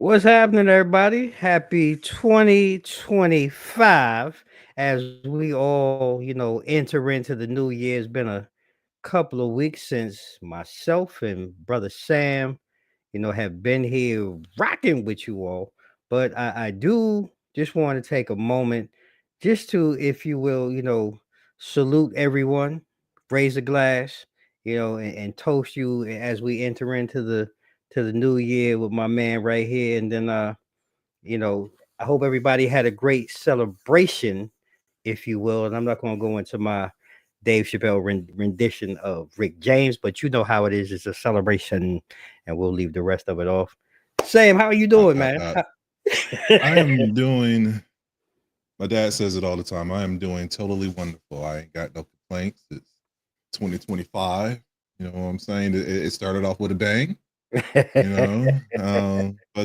What's happening, everybody? Happy 2025 as we all, enter into the new year. It's been a couple of weeks since myself and brother Sam, have been here rocking with you all. But I do just want to take a moment just to, if you will, salute everyone, raise a glass, and toast you as we enter into the new year with my man right here. And then you know, I hope everybody had a great celebration, if you will. And I'm not going to go into my Dave Chappelle rendition of Rick James, but you know how it is. It's a celebration, and we'll leave the rest of it off. Sam, how are you Dot, doing, dot, man? dot. I am doing, my dad says it all the time. I am doing totally wonderful. I ain't got no complaints. It's 2025. You know what I'm saying? It started off with a bang, but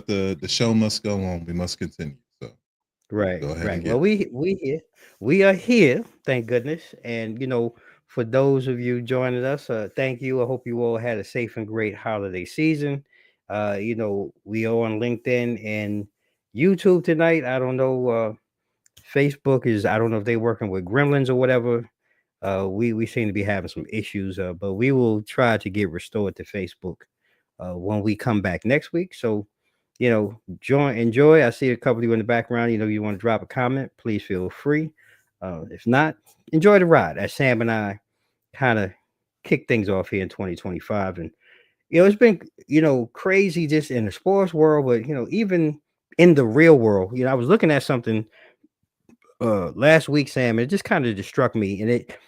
the show must go on. We must continue. So Right, go ahead and right. get Well, it. we are here, thank goodness. And for those of you joining us, thank you. I hope you all had a safe and great holiday season. We are on LinkedIn and YouTube tonight. I don't know. Facebook is, I don't know if they're working with gremlins or whatever. We seem to be having some issues, but we will try to get restored to Facebook when we come back next week. So, enjoy. I see a couple of you in the background. You want to drop a comment, please feel free. If not, enjoy the ride as Sam and I kind of kick things off here in 2025. And it's been crazy just in the sports world, but even in the real world. I was looking at something last week, Sam, and it just kind of just struck me, and it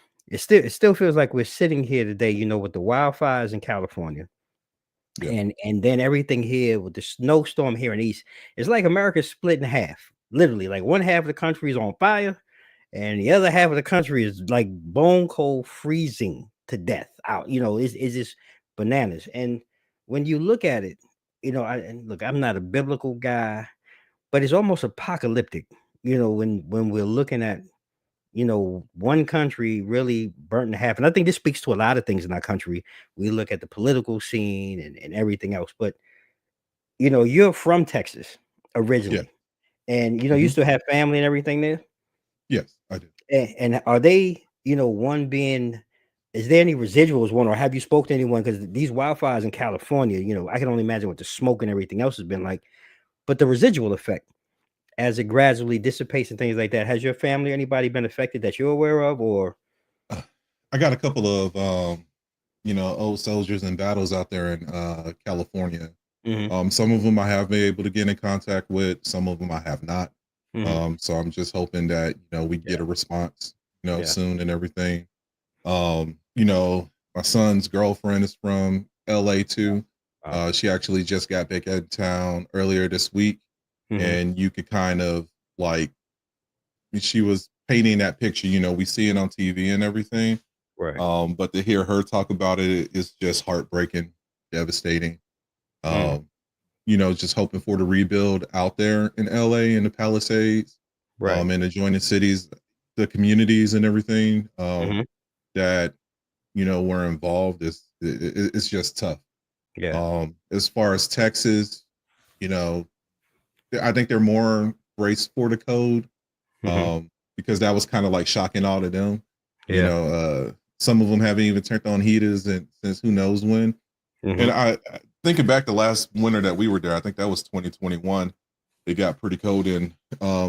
still feels like we're sitting here today, with the wildfires in California, Yeah. and then everything here with the snowstorm here in East. It's like America's split in half, literally. Like one half of the country is on fire, and the other half of the country is like bone cold, freezing to death out. It's just bananas. And when you look at it, and look, I'm not a biblical guy, but it's almost apocalyptic. When we're looking at one country really burnt in half. And I think this speaks to a lot of things in our country. We look at the political scene and everything else. But you're from Texas Yeah. originally, and you Hmm. still have family and everything there. Yes, I do. And are they, one being, is there any residuals, one, or have you spoke to anyone? Because these wildfires in California, I can only imagine what the smoke and everything else has been like. But the residual effect as it gradually dissipates and things like that, has your family or anybody been affected that you're aware of, or? Uh, I got a couple of old soldiers in battles out there in California. Mhm, Some of them I have been able to get in contact with. Some of them I have not. mhm. So I'm just hoping that we Yeah, get a response, yeah. soon and everything. My son's girlfriend is from LA too. Wow. She actually just got back in town earlier this week, Mhm. and you could kind of like she was painting that picture. We see it on TV and everything. Right. But to hear her talk about it is just heartbreaking, devastating. Mhm. Um, just hoping for the rebuild out there in LA and the Palisades, Right. and adjoining cities, the communities and everything Mhm. that were involved. It's just tough. Yeah. As far as Texas, you know, I think they're more braced for the code, Mhm. because that was kind of like shocking all of them. Yeah. Some of them haven't even turned on heaters and since who knows when. And Mhm. thinking back the last winter that we were there, I think that was 2021. It got pretty cold in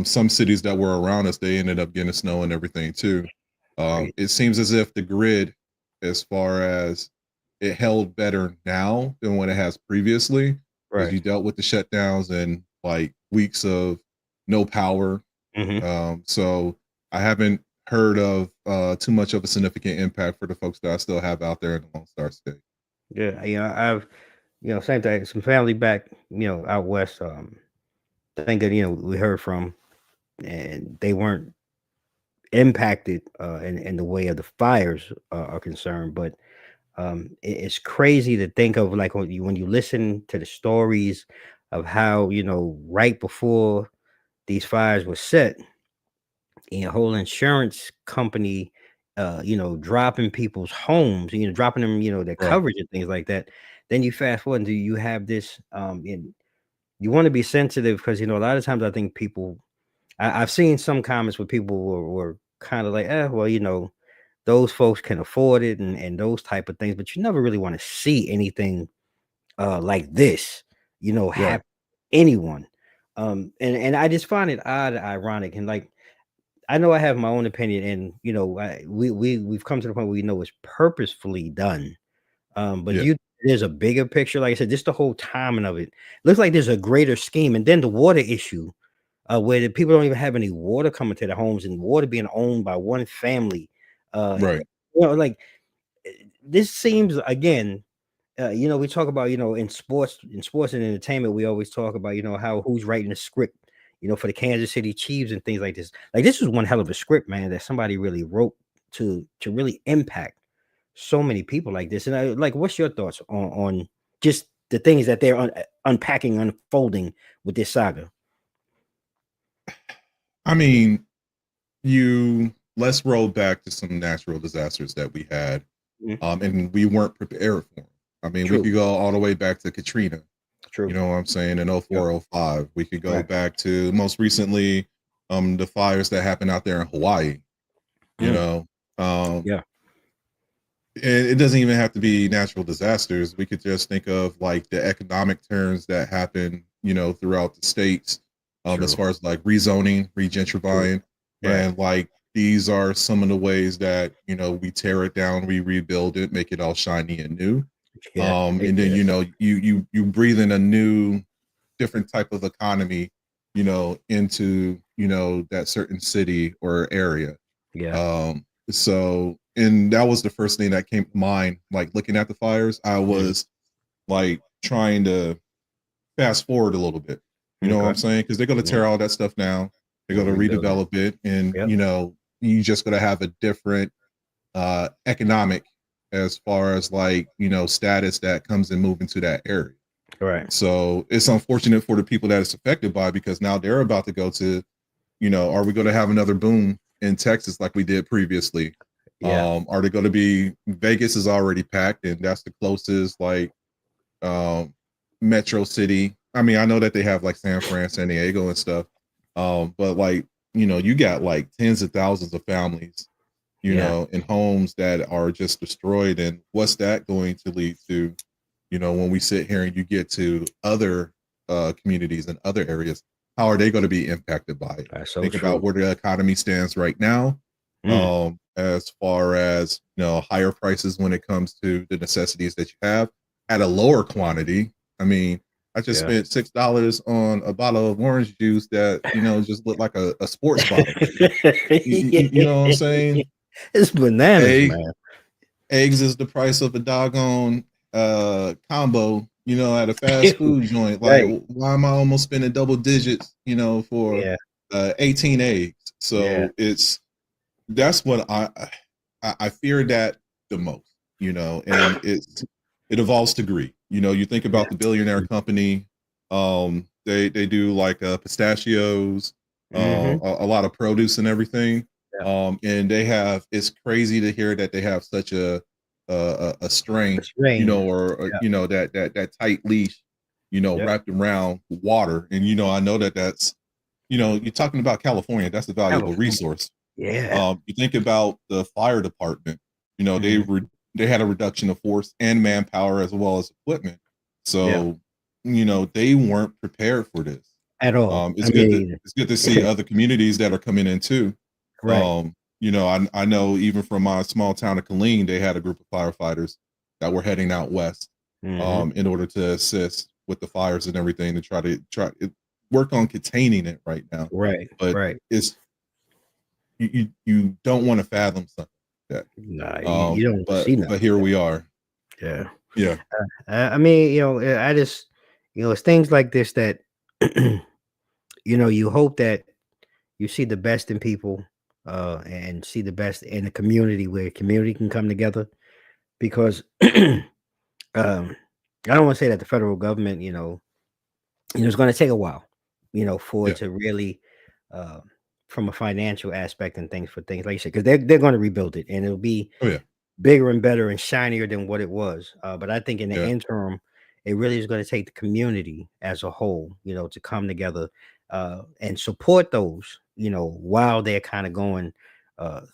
some cities that were around us. They ended up getting snow and everything too. Right. It seems as if the grid, as far as it held better now than what it has previously, because Right. you dealt with the shutdowns and like weeks of no power. Mhm. So I haven't heard of too much of a significant impact for the folks that I still have out there in the Lone Star State. Yeah. I've same thing. Some family back, out west. Thank God, we heard from, and they weren't impacted in the way of the fires are concerned. But it's crazy to think of, like, when you listen to the stories of how right before these fires were set, and a whole insurance company dropping people's homes, dropping them, their Right. coverage and things like that. Then you fast forward and you have this you want to be sensitive because a lot of times I think people. I've seen some comments where people were kind of like, well, those folks can afford it and those type of things, but you never really want to see anything like this, Right. happen to anyone. And I just find it odd, ironic, and like I know I have my own opinion, and we've come to the point where we know it's purposefully done. But Yeah. there's a bigger picture, like I said, just the whole timing of it looks like there's a greater scheme, and then the water issue, where the people don't even have any water coming to their homes, and water being owned by one family. Right. Like this seems again. We talk about in sports and entertainment, we always talk about how who's writing the script, for the Kansas City Chiefs and things like this. Like this was one hell of a script, man, that somebody really wrote to really impact so many people like this. And what's your thoughts on just the things that they're unpacking, unfolding with this saga? I mean, let's roll back to some natural disasters that we had, Mhm. and we weren't prepared for them. I mean, we True, could go all the way back to Katrina. You true. know what I'm saying? In Yep. 04, 05. We could go Right. back to most recently, the fires that happened out there in Hawaii. You Mm. know, um, Yeah. it doesn't even have to be natural disasters. We could just think of like the economic turns that happen, throughout the states, as True. far as like rezoning, True. regentrifying, Right. and like these are some of the ways that we tear it down, we rebuild it, make it all shiny and new. Yeah. And then Yeah. you breathe in a new, different type of economy, into that certain city or area. Yeah. And that was the first thing that came to mind. Like looking at the fires, I Mm. was like trying to fast forward a little bit. You know what Okay. I'm saying? Because they're going to Mhm. tear all that stuff down. They're Gonna going to rebuild it. redevelop it, and Yep. you just going to have a different economic, as far as like status that comes and move into that area. Right. So it's unfortunate for the people that it's affected by, because now they're about to go to, are we going to have another boom in Texas like we did previously? Yeah. Are they going to be, Vegas is already packed, and that's the closest like um, metro city. I mean, I know that they have like San Fran, San Diego, and stuff, but like you got like tens of thousands of families, Yeah. in homes that are just destroyed. And what's that going to lead to? When we sit here and you get to other communities and other areas, how are they going to be impacted by it? That's so Think about true. where the economy stands right now, Mm. as far as higher prices when it comes to the necessities that you have at a lower quantity. I mean, I just Yeah. spent $6 on a bottle of orange juice that just looked like a sports bottle. You know what I'm saying? It's bananas, Egg, man. eggs is the price of a doggone combo, at a fast food joint. Like, Right. why am I almost spending double digits, for Yeah. 18 eggs? Yeah. So that's what I fear that the most, and it evolves to greed. You think Yeah. about the billionaire company, they do like pistachios, Mm-hmm. a lot of produce and everything. Yeah. And it's crazy to hear that they have such a The string, strain. or Yeah. that tight leash, Yep. wrapped around water. And I know that's, you're talking about California, that's a valuable California. resource. Yeah. You think about the fire department, Mhm. they had a reduction of force and manpower as well as equipment. Yeah. So, they weren't prepared for this. At all. I It's good to mean, see other communities that are coming in too. right. I know even from my small town of Killeen, they had a group of firefighters that were heading out west, Mhm. in order to assist with the fires and everything, to try to work on containing it right now. Right. But Right. it's you don't want to fathom something like Nah, that. you don't But see nothing. here we are. Yeah. Yeah. I mean, I just, it's things like this that, you hope that you see the best in people, and see the best in the community where community can come together because, I don't want to say that the federal government, it's going to take a while, for it Yeah. to really, uh, from a financial aspect and things for things like you said, because they're going to rebuild it and it'll be Oh yeah. bigger and better and shinier than what it was. But I think in the Yeah. interim, it really is going to take the community as a whole, to come together and support those, while they're kind of going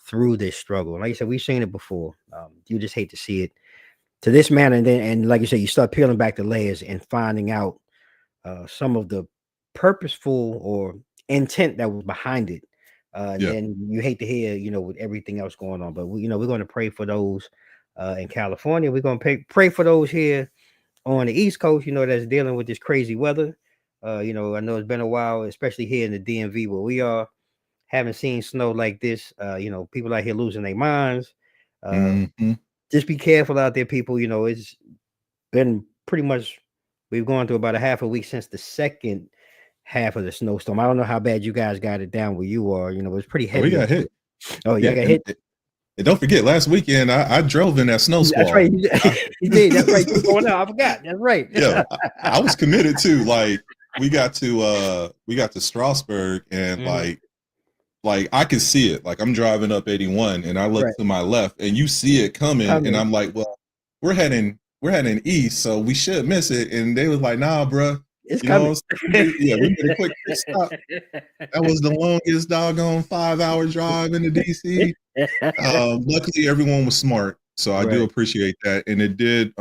through this struggle. Like I said, we've seen it before. You just hate to see it to this manner, and like you said, you start peeling back the layers and finding out some of the purposeful or intent that was behind it. And Yeah. then you hate to hear, with everything else going on. But we're going to pray for those in California. We're going to pray for those here on the East Coast, that's dealing with this crazy weather. I know it's been a while, especially here in the DMV where we are. Haven't seen snow like this. People out here losing their minds. Hmm. Just be careful out there, people. It's been pretty much, we've gone through about a half a week since the second half of the snowstorm. I don't know how bad you guys got it down where you are. It was pretty Oh, we heavy up got hit. here. Oh, y'all Yeah, got hit? and don't forget, last weekend I drove in that snow That's squall. right. You did. That's right. You going out. I forgot. That's right. Yeah, I was committed to, like, we got to Strasbourg, and Mhm. like I could see it. Like, I'm driving up 81 and I look Right. to my left and you see it coming, and Coming. I'm like, well, we're heading east, so we should miss it. And they was like, nah, bro. It's You know what coming. I'm saying? Yeah, we made a quick pit stop. That was the longest doggone 5-hour drive into DC. Luckily everyone was smart, so I do Right. appreciate that. And it did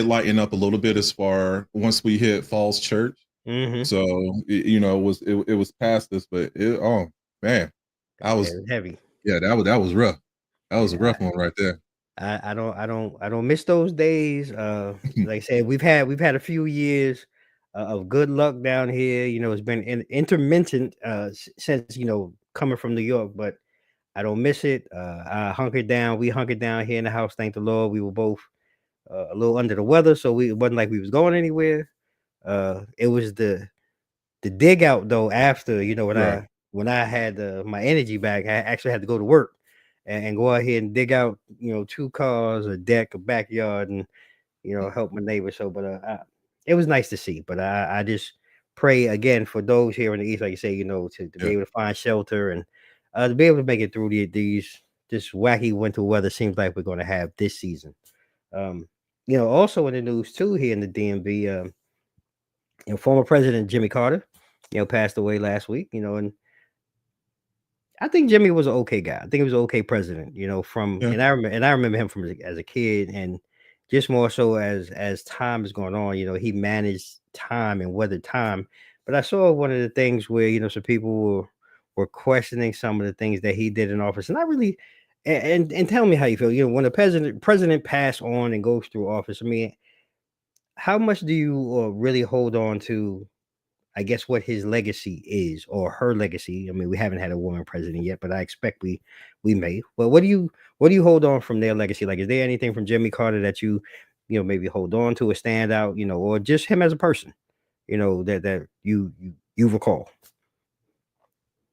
lighten up a little bit as far once we hit Falls Church. Hmm. So it was past this, but oh man, I Yeah, was it's heavy. yeah, that was rough. That was a Yeah. rough one right there. I don't miss those days. Like I said, we've had a few years of good luck down here. It's been intermittent since coming from New York, but I don't miss it. I hunkered down. We hunkered down here in the house. Thank the Lord. We were both a little under the weather, so it wasn't like we was going anywhere. It was the dig out though after, when Right. I had my energy back. I actually had to go to work and go out here and dig out, two cars, a deck, a backyard, and help my neighbor. So, but it was nice to see. But I just pray again for those here in the East, like you say, to be Yeah. able to find shelter and to be able to make it through these this wacky winter weather seems like we're going to have this season. Um, also in the news too here in the DMV, former President Jimmy Carter, passed away last week. And I think Jimmy was an okay guy. I think he was an okay president, from Yeah. and I remember him from as a kid, and just more so as time is going on, he managed time and weathered time. But I saw one of the things where, some people were questioning some of the things that he did in office. And I really and tell me how you feel. When a president pass on and goes through office, I mean, how much do you really hold on to, I guess, what his legacy is or her legacy? I mean, we haven't had a woman president yet, but I expect we may. But what do you hold on from their legacy? Like, is there anything from Jimmy Carter that maybe hold on to or stand out, or just him as a person, that you recall?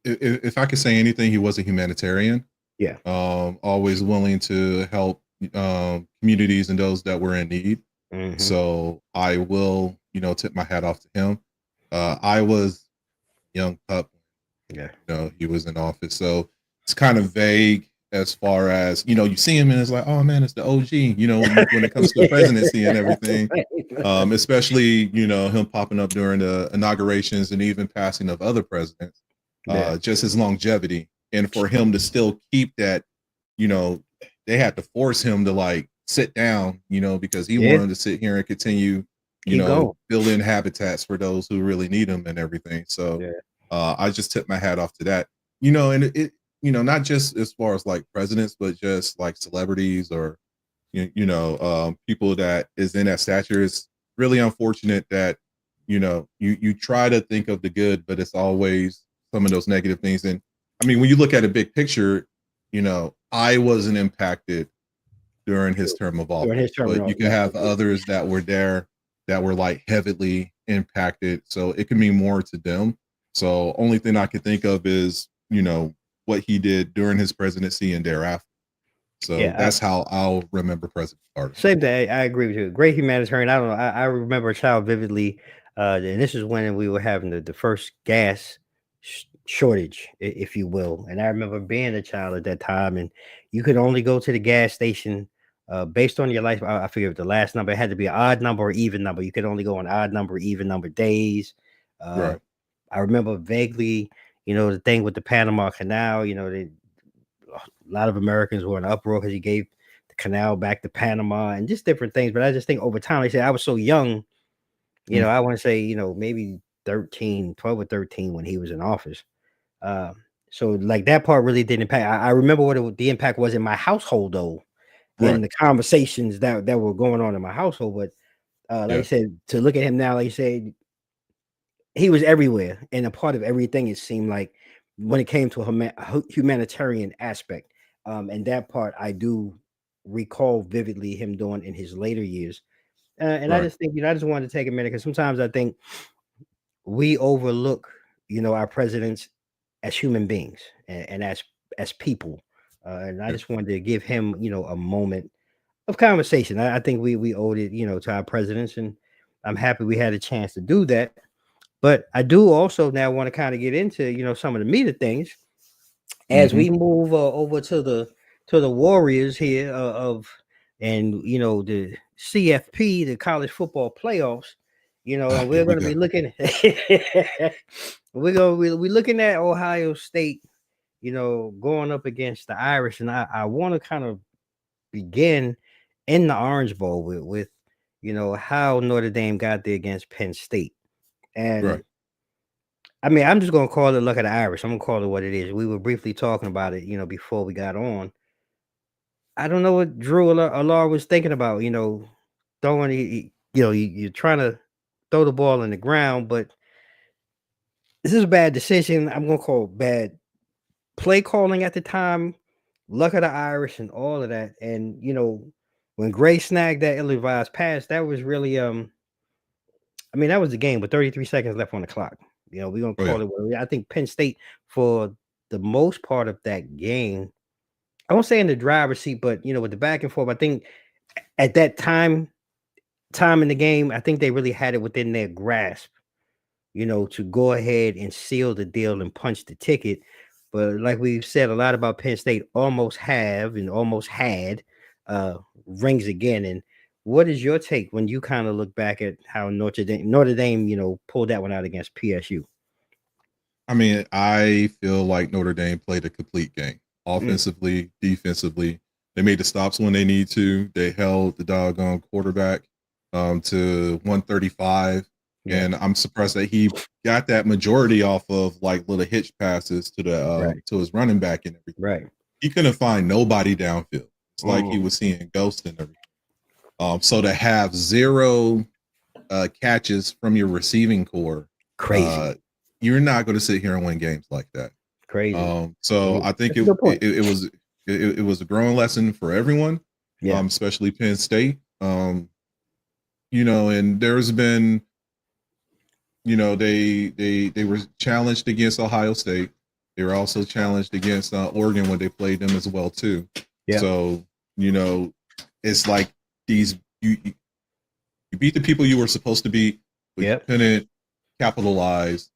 If I could say anything, he was a humanitarian. Yeah. Always willing to help communities and those that were in need. Hmm. So I will, tip my hat off to him. I was a young pup, Yeah. he was in office. So it's kind of vague as far as, you see him and it's like, oh man, it's the OG, when it comes to the presidency and everything. Especially, him popping up during the inaugurations and even passing of other presidents. Yeah. Just his longevity. And for him to still keep that, you know, they had to force him to like sit down, because he Yeah. wanted to sit here and continue, Keep going. building habitats for those who really need them and everything. So Yeah. I just tip my hat off to that. And not just as far as like presidents, but just like celebrities or people that is in that stature. It's really unfortunate that you try to think of the good, but it's always some of those negative things. And I mean, when you look at a big picture, I wasn't impacted during his term of During office, his term, but you can that's have what it is. others that were there that were like heavily impacted. So it can mean more to them. So only thing I can think of is, what he did during his presidency and thereafter. So Yeah. that's how I'll remember President Carter. Same thing. I agree with you. Great humanitarian. I don't know. I remember a child vividly, and this is when we were having the first gas shortage, if you will. And I remember being a child at that time, and you could only go to the gas station based on your life. I forget the last number. It had to be an odd number or even number. You could only go on odd number, even number days. Uh, Right. I remember vaguely, the thing with the Panama Canal. A lot of Americans were in uproar because he gave the canal back to Panama and just different things. But I just think over time, like I said, I was so young. Mm. I want to say, maybe 13, 12 or 13 when he was in office. Uh, so like that part really didn't impact. I remember what the impact was in my household though, Right. in the conversations that were going on in my household. But like I Yeah. said, to look at him now, like you said, he was everywhere and a part of everything. It seemed like when it came to a humanitarian aspect, and that part I do recall vividly him doing in his later years. And I Right. just think, I just wanted to take a minute because sometimes I think we overlook, our presidents as human beings and as people. And I Yeah. just wanted to give him, a moment of conversation. I think we owed it, to our presidents, and I'm happy we had a chance to do that. But I do also now want to kind of get into, some of the meat of things as Mm-hmm. we move over to the Warriors here and the CFP, the college football playoffs. And Here we're we going to go. be looking. We're looking at Ohio State. Going up against the Irish, and I want to kind of begin in the Orange Bowl with how Notre Dame got there against Penn State. Right. And I mean, I'm just gonna call it luck of the Irish. I'm gonna call it what it is. We were briefly talking about it, before we got on. I don't know what Drew Allard was thinking about, throwing, you're trying to throw the ball in the ground, but this is a bad decision. I'm gonna call it bad play calling at the time, luck of the Irish, and all of that. And when Gray snagged that ill-advised pass, that was really I mean, that was the game with 33 seconds left on the clock. We're gonna Oh yeah. call it what I think Penn State for the most part of that game. I won't say in the driver's seat, but with the back and forth, I think at that time in the game, I think they really had it within their grasp, to go ahead and seal the deal and punch the ticket. But like we've said a lot about Penn State, almost have and almost had rings again. And what is your take when you kind of look back at how Notre Dame, pulled that one out against PSU? I mean, I feel like Notre Dame played a complete game, Mm, offensively, defensively. They made the stops when they need to. They held the doggone quarterback to 135, yeah, and I'm surprised that he got that majority off of like little hitch passes to the right, to his running back and everything. right. He couldn't find nobody downfield. It's like he Mm, was seeing ghosts and everything. So to have zero catches from your receiving core, uh, crazy, you're not going to sit here and win games like that. crazy. So I think That's a good point. it was a growing lesson for everyone, Yeah, especially Penn State. And there's been, they were challenged against Ohio State. They were also challenged against Oregon when they played them as well too. yeah, So you know, it's like these you beat the people you were supposed to beat, but you yeah, couldn't capitalize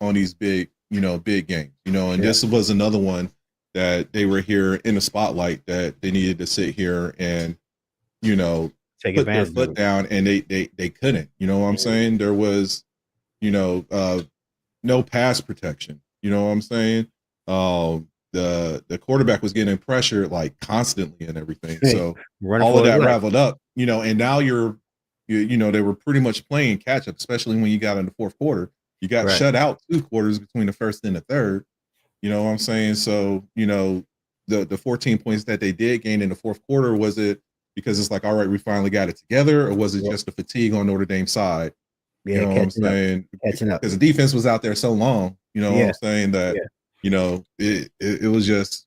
on these big games. And yeah. this was another one that they were here in the spotlight that they needed to sit here and, you know, Take put their advantage of foot it. down, and they couldn't. You know what I'm Mhm. saying? There was, you know, uh no pass protection. You know what I'm saying? The quarterback was getting pressured like constantly and everything. Hey, So running all of for his that life. raveled up, and now they were pretty much playing catch up, especially when you got in the fourth quarter. You got Right. shut out 2 quarters between the first and the third. You know what I'm saying? So, the 14 points that they did gain in the fourth quarter, was it because it's like, all right, we finally got it together, or was it Yep. just the fatigue on Notre Dame's side? You Yeah, know what I'm catching up. saying? Catching up. Because the defense was out there so long, you know what Yeah, I'm saying, that, yeah. it was just,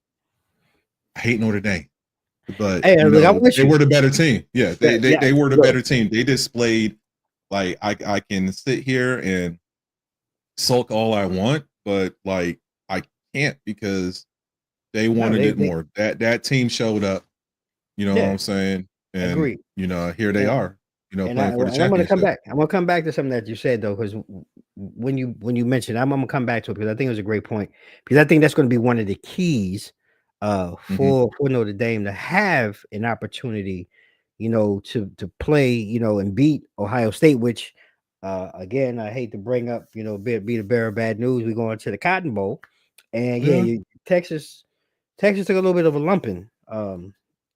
I hate Notre Dame, but Hey, look, I'm with they you. were the better team. Yeah, Yeah, yeah. they were the Look, better team. They displayed, like, I can sit here and sulk all I want, but like I can't, because they no, wanted it they more. That team showed up, you know what yeah, I'm saying? And agreed. here they And are, and playing for the I'm gonna come championship. back. I'm gonna come back to something that you said though, because when you mentioned, I'm gonna come back to it because I think it was a great point. Because I think that's gonna be one of the keys Mhm. For Notre Dame to have an opportunity, to play, and beat Ohio State, which again, I hate to bring up, be the bearer of bad news. We're going to the Cotton Bowl, and yeah, Yeah. Texas took a little bit of a lumping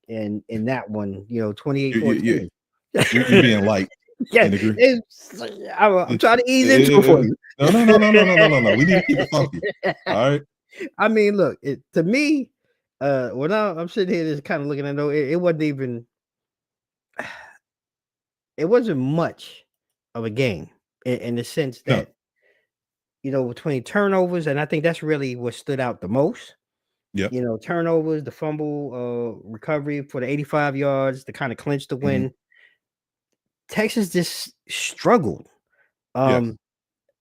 in that one, You you you 28-14. you're being light Yeah, and agree. I'm It's trying to ease into it for it you. no, no, no, no, no, no, no, no, no. We need to keep it funky. All right? I mean, look, to me, when I'm sitting here just kind of looking at it, it wasn't much of a game in the sense No. that, between turnovers, and I think that's really what stood out the most. Yep. Turnovers, the fumble recovery for the 85 yards to kind of clinch the Mhm. win. Texas just struggled Yes. um,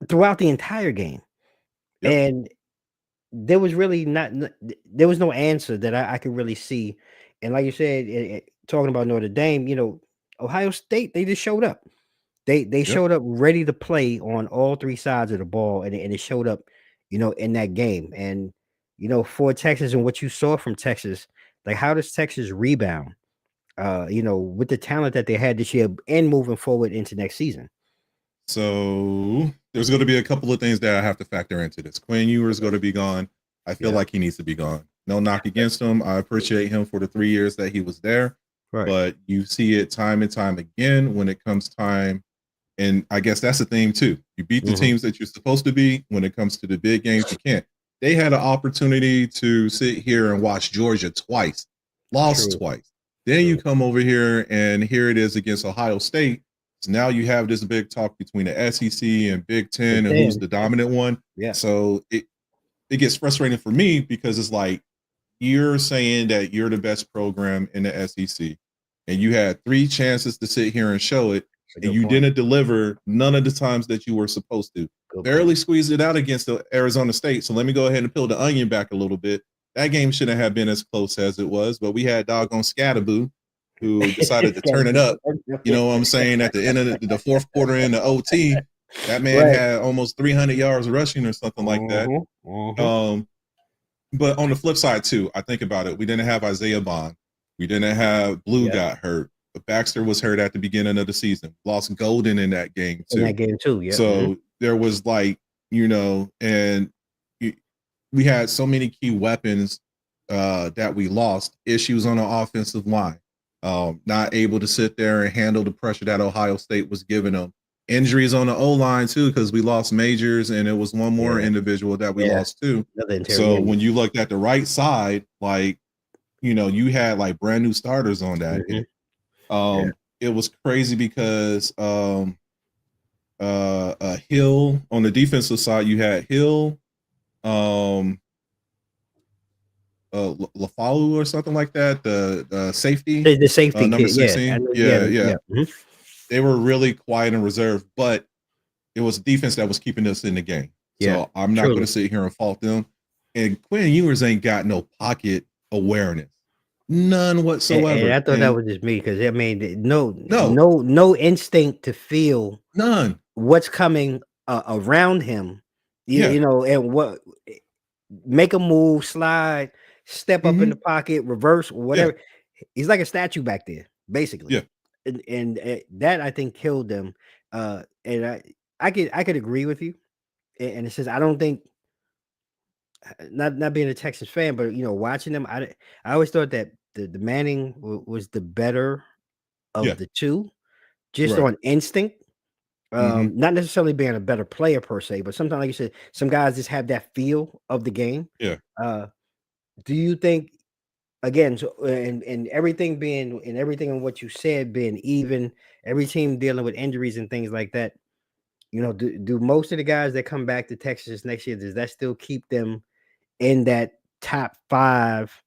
throughout the entire game, Yep. and there was really there was no answer that I could really see. And like you said, talking about Notre Dame, Ohio State, they just showed up. They Yep. showed up ready to play on all three sides of the ball, and it showed up, in that game. And for Texas and what you saw from Texas, like how does Texas rebound? With the talent that they had this year and moving forward into next season. So there's going to be a couple of things that I have to factor into this. Quinn Ewer is Okay. going to be gone. I feel Yeah. like he needs to be gone. No knock against him. I appreciate him for the 3 years that he was there. Right. But you see it time and time again when it comes time. And I guess that's the thing too. You beat the teams that you're supposed to be. When it comes to the big games, you can't. They had an opportunity to sit here and watch Georgia twice, lost True. twice. Then you come over here and here it is against Ohio State. So now you have this big talk between the SEC and Big Ten and who's the dominant one. Yeah. So it gets frustrating for me because it's like you're saying that you're the best program in the SEC and you had 3 chances to sit here and show it and you didn't deliver none of the times that you were supposed to. Barely squeezed it out against the Arizona State. So let me go ahead and peel the onion back a little bit. That game shouldn't have been as close as it was, but we had doggone Scatterboo who decided to turn it up. You know what I'm saying? At the end of the fourth quarter in the OT, that man had almost 300 yards rushing or something like that. But on the flip side too, I think about it. We didn't have Isaiah Bond. We didn't have Blue got hurt. But Baxter was hurt at the beginning of the season. Lost Golden in that game too. Yeah. So there was like, and we had so many key weapons that we lost. Issues on the offensive line. Not able to sit there and handle the pressure that Ohio State was giving them. Injuries on the O-line too, because we lost Majors and it was one more individual that we lost too. So when you looked at the right side, like, you had like brand new starters on that. It was crazy because Hill on the defensive side, you had Hill, LaFalu or something like that. The safety, the safety number kid, 16. Yeah. They were really quiet and reserved, but it was defense that was keeping us in the game. So I'm not going to sit here and fault them. And Quinn Ewers ain't got no pocket awareness, none whatsoever. And I thought that was just me because I mean, no instinct to feel none what's coming around him. And what make a move, slide, step up in the pocket, reverse, whatever. He's like a statue back there, basically. Yeah. And that I think killed them. And I could agree with you. And it says I don't think not being a Texas fan, but watching them, I always thought that the Manning was the better of the two, just on instinct. Not necessarily being a better player per se, but sometimes, like you said, some guys just have that feel of the game. Yeah. Do you think again, so and everything being and everything in what you said being even, every team dealing with injuries and things like that, do most of the guys that come back to Texas next year, does that still keep them in that top 5,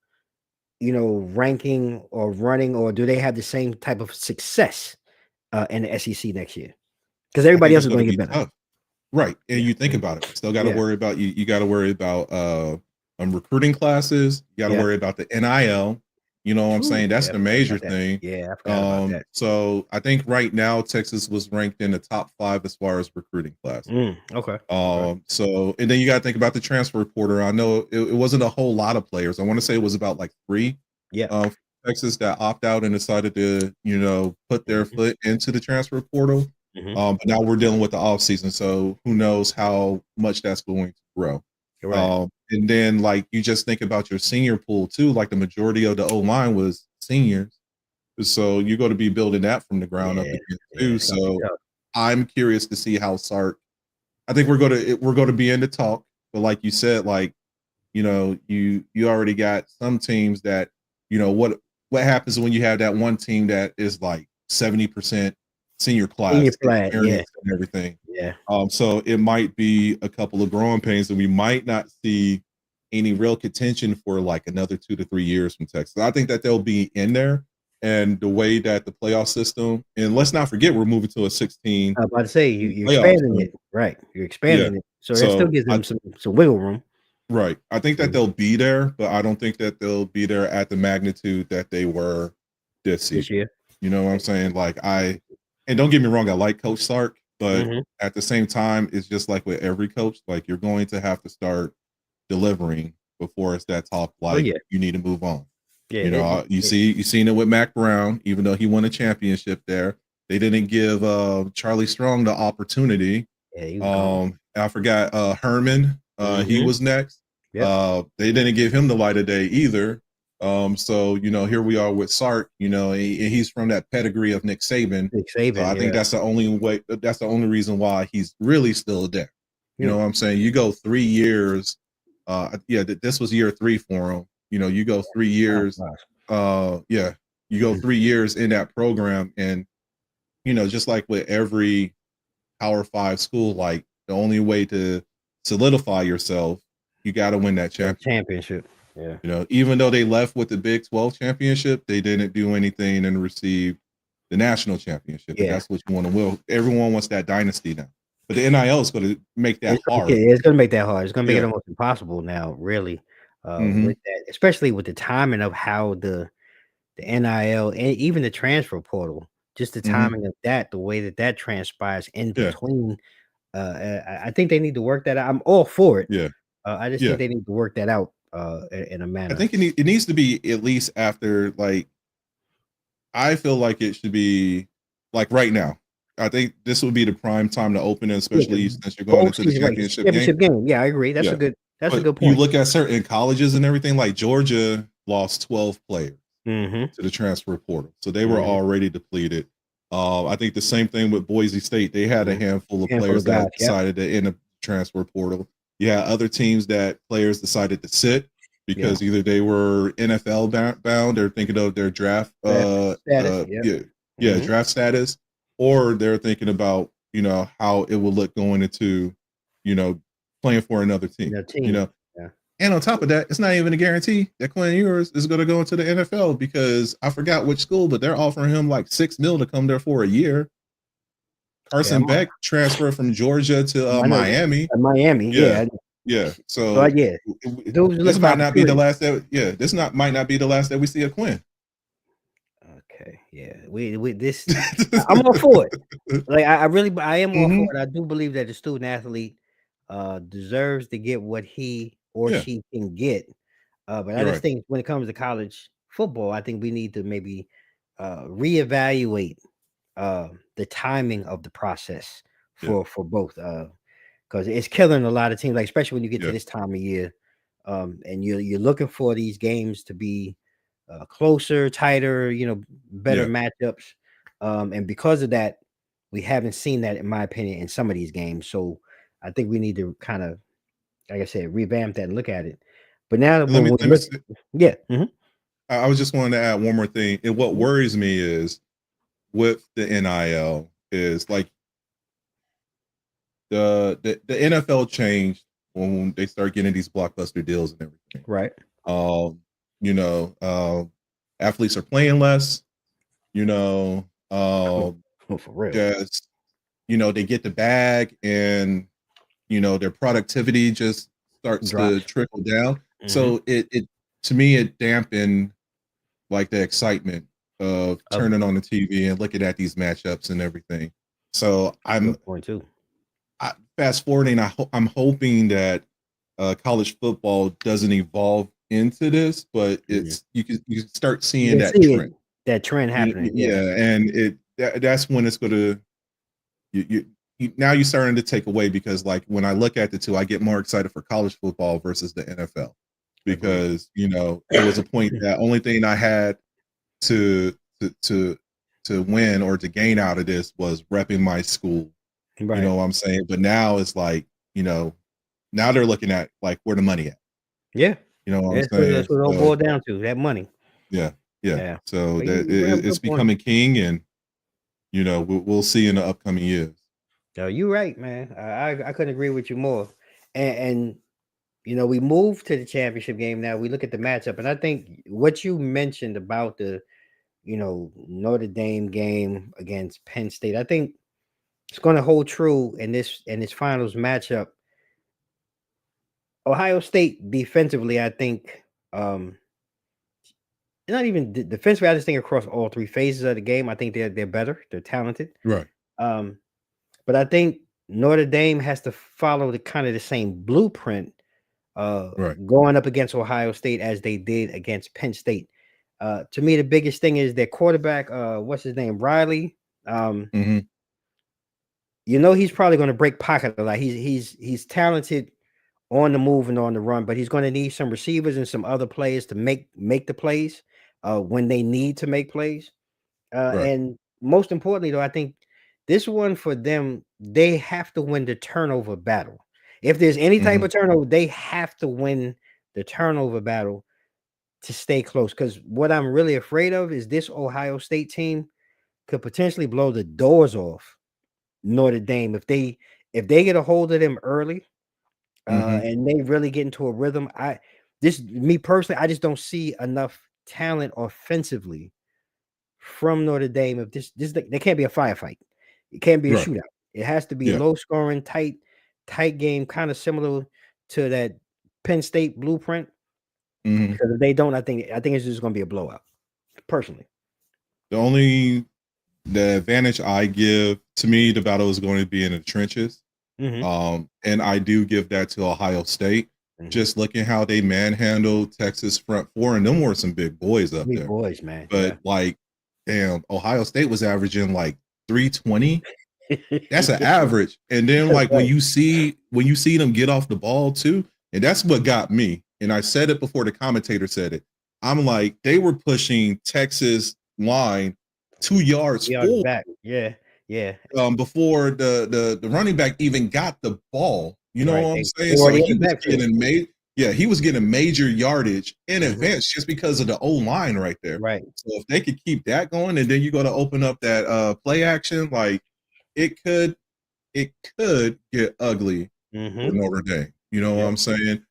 ranking or running, or do they have the same type of success in the SEC next year? Because everybody else is going to get better. Tough. Right. And you think about it. Still got to worry about you got to worry about recruiting classes. You got to worry about the NIL. You know what I'm Ooh, saying? That's yeah, I the forgot major about that. thing. Yeah, I forgot about that. So I think right now Texas was ranked in the top 5 as far as recruiting class. Okay. Okay. So and then you got to think about the transfer portal. I know it wasn't a whole lot of players. I want to say it was about like 3 Yeah. from Texas that opt out and decided to, put their Mhm, foot into the transfer portal. mhm. But now we're dealing with the off season, so who knows how much that's going to grow. You're right. And then like you just think about your senior pool too, like the majority of the O line was seniors. So you're going to be building that from the ground up Yeah. again Yeah, too. it's gonna be So tough. I'm curious to see how Sark. I think we're going to be in the talk, but like you said, like you already got some teams that what happens when you have that one team that is like 70% senior Senior class flag, yeah, experience and everything. yeah. So it might be a couple of growing pains, and we might not see any real contention for like another 2 to 3 years from Texas. I think that they'll be in there, and the way that the playoff system, and let's not forget we're moving to a 16 I was about to say team you're playoff. expanding So it, right? You're yeah, expanding it, so that still so gives I them some wiggle room. right. I think that Mhm. they'll be there, but I don't think that they'll be there at the magnitude that they were this This season. year. You know what I'm saying? Like and don't get me wrong, I like Coach Sark, but Mhm. at the same time, it's just like with every coach, like you're going to have to start delivering before it's that talk. Oh, Like yeah. you need to move on. Yeah, it You seen it with Mac Brown, even though he won a championship there. They didn't give Charlie Strong the opportunity. yeah, he was gone. I forgot Herman. He Mhm. was next. Yep. They didn't give him the light of day either. So here we are with Sark. And he's from that pedigree of Nick Saban. Nick So Saban, I think yeah. that's the only way. That's the only reason why he's really still there. You know Hmm. what I'm saying? You go 3 years. Yeah, this was year 3 for him. You go three Oh, years. gosh. Yeah, you go 3 years in that program, and just like with every Power 5 school, like the only way to solidify yourself, you got to win that That championship. championship. Yeah. Even though they left with the Big 12 championship, they didn't do anything and receive the national championship, and Yeah. that's what you want to will. Everyone wants that dynasty now, but the NIL is going to make that hard. It's gonna make that hard. It's gonna make it Yeah. almost impossible now, really, Hmm. with that, especially with the timing of how the NIL and even the transfer portal, just the Hmm. timing of that, the way that transpires in Yeah. between. I think they need to work that out. I'm all for it. Yeah. I just Yeah. think they need to work that out in a I manner. think it needs to be at least after, like, I feel like it should be like right now. I think this would be the prime time to open it, Yeah, especially since you're going bowl into the season, right? championship game. Championship game. Yeah, I agree. Yeah. That's a But good you point. look at certain colleges and everything, like Georgia lost 12 players Mm-hmm. to the transfer portal. So they were Mm-hmm. already depleted. I think the same thing with Boise State. They had a Mm-hmm. handful of Handful players of guys. that Yep. decided to end the transfer portal. You had other teams that players decided to sit Yeah. because either they were NFL bound, they're thinking of their draft Draft status. Yep. Mm-hmm. draft status, or they're thinking about, how it will look going into, you know, playing for another team. The You team. know, Yeah. and on top of that, it's not even a guarantee that Quinn Ewers is going to go into the NFL, because I forgot which school, but they're offering him like $6 million to come there for a year. Yeah. Carson Beck transferred from Georgia to I know Miami. Miami. Yeah, Yeah. yeah. So But yeah, those are this looking for might not be the opportunity. last that. Yeah, this not might not be the last that we see of Quinn. Okay. Yeah. We this. I'm all for it. Like I am all for Hmm. it. I do believe that the student athlete deserves to get what he or Yeah, she can get. But I you're just right. think when it comes to college football, I think we need to maybe reevaluate the timing of the process Yeah, for both. Because it's killing a lot of teams, like especially when you get to yeah, this time of year. And you're looking for these games to be closer, tighter, better yeah. matchups. And because of that, we haven't seen that, in my opinion, in some of these games. So I think we need to kind of, like I said, revamp that and look at it. But now that And let when me we let me. look, yeah, mhm, I was just wanting to add one more thing. And what mhm, worries me is with the NIL is like the NFL changed when they start getting these blockbuster deals and everything. right. Um, you know, athletes are playing less. You know, Oh, for real. just they get the bag, and their productivity just starts to Drops. trickle down. Hmm. So it to me it dampened like the excitement of turning on the TV and looking at these matchups and everything. So Good point too. fast forwarding. I'm hoping that college football doesn't evolve into this, but it's you can start You seeing can that see trend. that trend happening. Yeah. Yeah, and that's when it's gonna now you're starting to take away, because like when I look at the two, I get more excited for college football versus the NFL, Agreed. because it was a point that only thing I had to to to win or to gain out of this was repping my school. You Right. know what I'm saying? But now it's like, now they're looking at like where the money at. Yeah. You know what I'm Yeah. saying? That's what it all So boiled down to. That money. yeah, yeah. Yeah. So But that you bring up a it's good point. becoming king, and we'll see in the upcoming years. No, you're right, man. I couldn't agree with you more. And we move to the championship game now. We look at the matchup, and I think what you mentioned about the Notre Dame game against Penn State, I think it's going to hold true in this finals matchup. Ohio State defensively, I think, not even defensively. I just think across all three phases of the game, I think they're better. They're talented. Right. Um, but I think Notre Dame has to follow the kind of the same blueprint Right. going up against Ohio State as they did against Penn State. To me, the biggest thing is their quarterback. What's his name? Riley. Mm-hmm. He's probably going to break pocket a lot. He's talented on the move and on the run, but he's going to need some receivers and some other players to make the plays when they need to make plays. Right. And most importantly, though, I think this one for them, they have to win the turnover battle. If there's any type Mm-hmm. of turnover, they have to win the turnover battle to stay close. Because what I'm really afraid of is this Ohio State team could potentially blow the doors off Notre Dame if they get a hold of them early, Mm-hmm. and they really get into a rhythm. Me personally, I just don't see enough talent offensively from Notre Dame. If there can't be a firefight, it can't be a Right. shootout. It has to be Yeah. low scoring, tight game, kind of similar to that Penn State blueprint. Mm-hmm. Because if they don't, I think it's just going to be a blowout. Personally, The advantage I give, to me, the battle is going to be in the trenches. mm-hmm. And I do give that to Ohio State. Mm-hmm. Just looking how they manhandled Texas front four, and them were some big boys up Big there. boys, man. But like, damn, Ohio State was averaging like 320. That's an average. And then like when you see them get off the ball too, and that's what got me. And I said it before the commentator said it. I'm like, they were pushing Texas line 2 yards forward. Back. Yeah. Before the running back even got the ball. You know Right. what I'm They saying? So already he in the was backfield. he was getting major yardage in Mhm. advance just because of the O line right there. Right. So if they could keep that going, and then you got to open up that play action, like it could get ugly for Mm-hmm. Notre Dame. You know what Yep. I'm saying?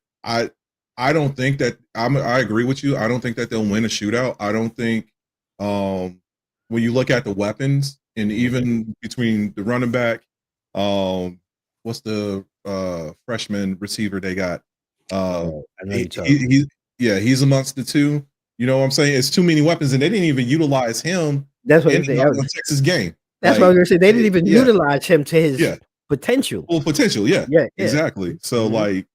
I don't think that I agree with you. I don't think that they'll win a shootout. I don't think when you look at the weapons, and even between the running back, what's the freshman receiver they got? I know He, you're talking. he's amongst the two. You know what I'm saying? It's too many weapons, and they didn't even utilize him That's what in I the say. Texas game. That's what I was gonna say. They didn't even Yeah, utilize him to his yeah, potential. full potential. Yeah, Yeah. exactly. So Mhm. like,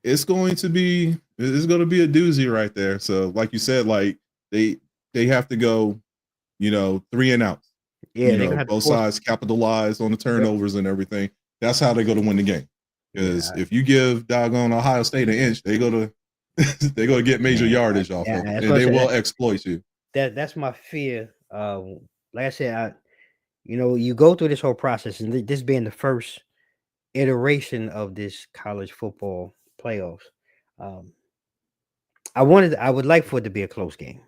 it's going to be a doozy right there. So like you said, like they have to go, 3 and outs. Yeah, they're gonna have to Both force. sides capitalize on the Yep. turnovers and everything. That's how they go to win the game. Because Yeah. if you give doggone Ohio State an inch, they go to they go to get major Man, yardage off yeah, of, that's and what I they said. will exploit you. That's my fear. Like I said, you go through this whole process, and this being the first iteration of this college football playoffs. Um, I would like for it to be a close game.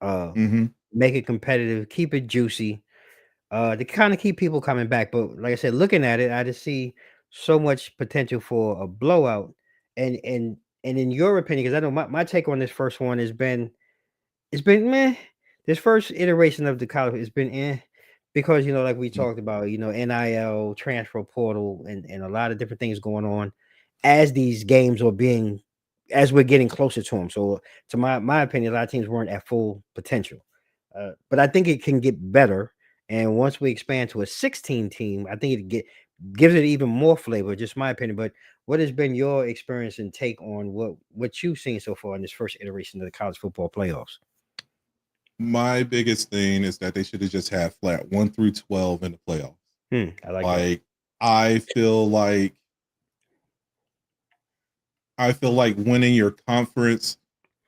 Uh, Mm-hmm. make it competitive, keep it juicy, to kind of keep people coming back. But like I said, looking at it, I just see so much potential for a blowout. And in your opinion, because I know my take on this first one it's been meh. This first iteration of the college has been because like we talked about, NIL, transfer portal, and a lot of different things going on as these games are being as we're getting closer to them. So, to my opinion, a lot of teams weren't at full potential. But I think it can get better. And once we expand to a 16 team, I think gives it even more flavor. Just my opinion. But what has been your experience and take on what you've seen so far in this first iteration of the college football playoffs? My biggest thing is that they should have just had flat 1 through 12 in the playoffs. I like that. Like I feel like winning your conference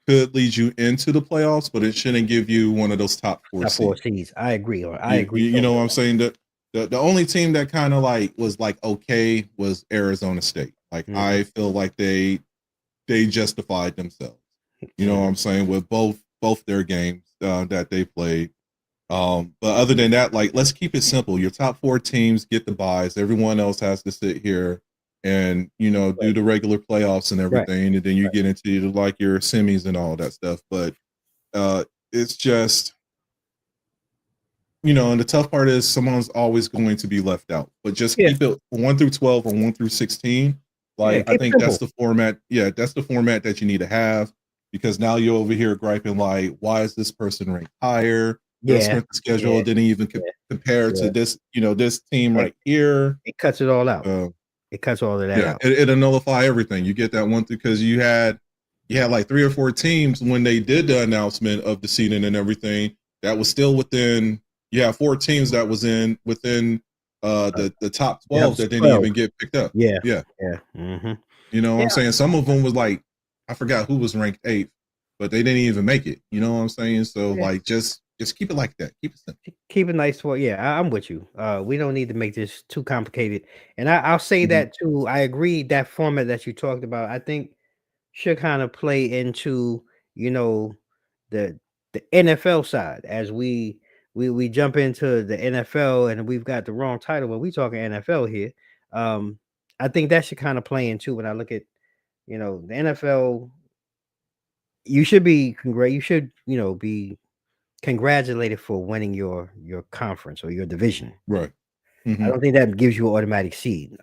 could lead you into the playoffs, but it shouldn't give you one of those top four seeds. I agree. You know what I'm saying? That the only team that kind of like was like okay was Arizona State. Like I feel like they justified themselves. You know what I'm saying, with both their games that they played. But other than that, like let's keep it simple. Your top 4 teams get the buys. Everyone else has to sit here and do the regular playoffs and everything, and then you get into like your semis and all that stuff. But it's just and the tough part is someone's always going to be left out. But just keep it 1 through 12 or 1 through 16. Like I think that's the format. Yeah, that's the format that you need to have, because now you're over here griping like, why is this person ranked higher? Their strength of schedule didn't even compare to this, this team right here. It cuts it all out. It cuts all of that out. It'll nullify everything. You get that one through, because you had like 3 or 4 teams when they did the announcement of the seeding and everything that was still within. You have 4 teams that was within the top 12 that didn't even get picked up. Mm-hmm. You know what I'm saying? Some of them was like, I forgot who was ranked 8th, but they didn't even make it. You know what I'm saying? So like just keep it like that. Keep it simple. Keep it nice. I'm with you. We don't need to make this too complicated. And I'll say that too. I agree, that format that you talked about, I think should kind of play into, the NFL side as we jump into the NFL, and we've got the wrong title, but we talking NFL here. I think that should kind of play into when I look at, the NFL. You should be be congratulated for winning your conference or your division. Right. I don't think that gives you an automatic seed.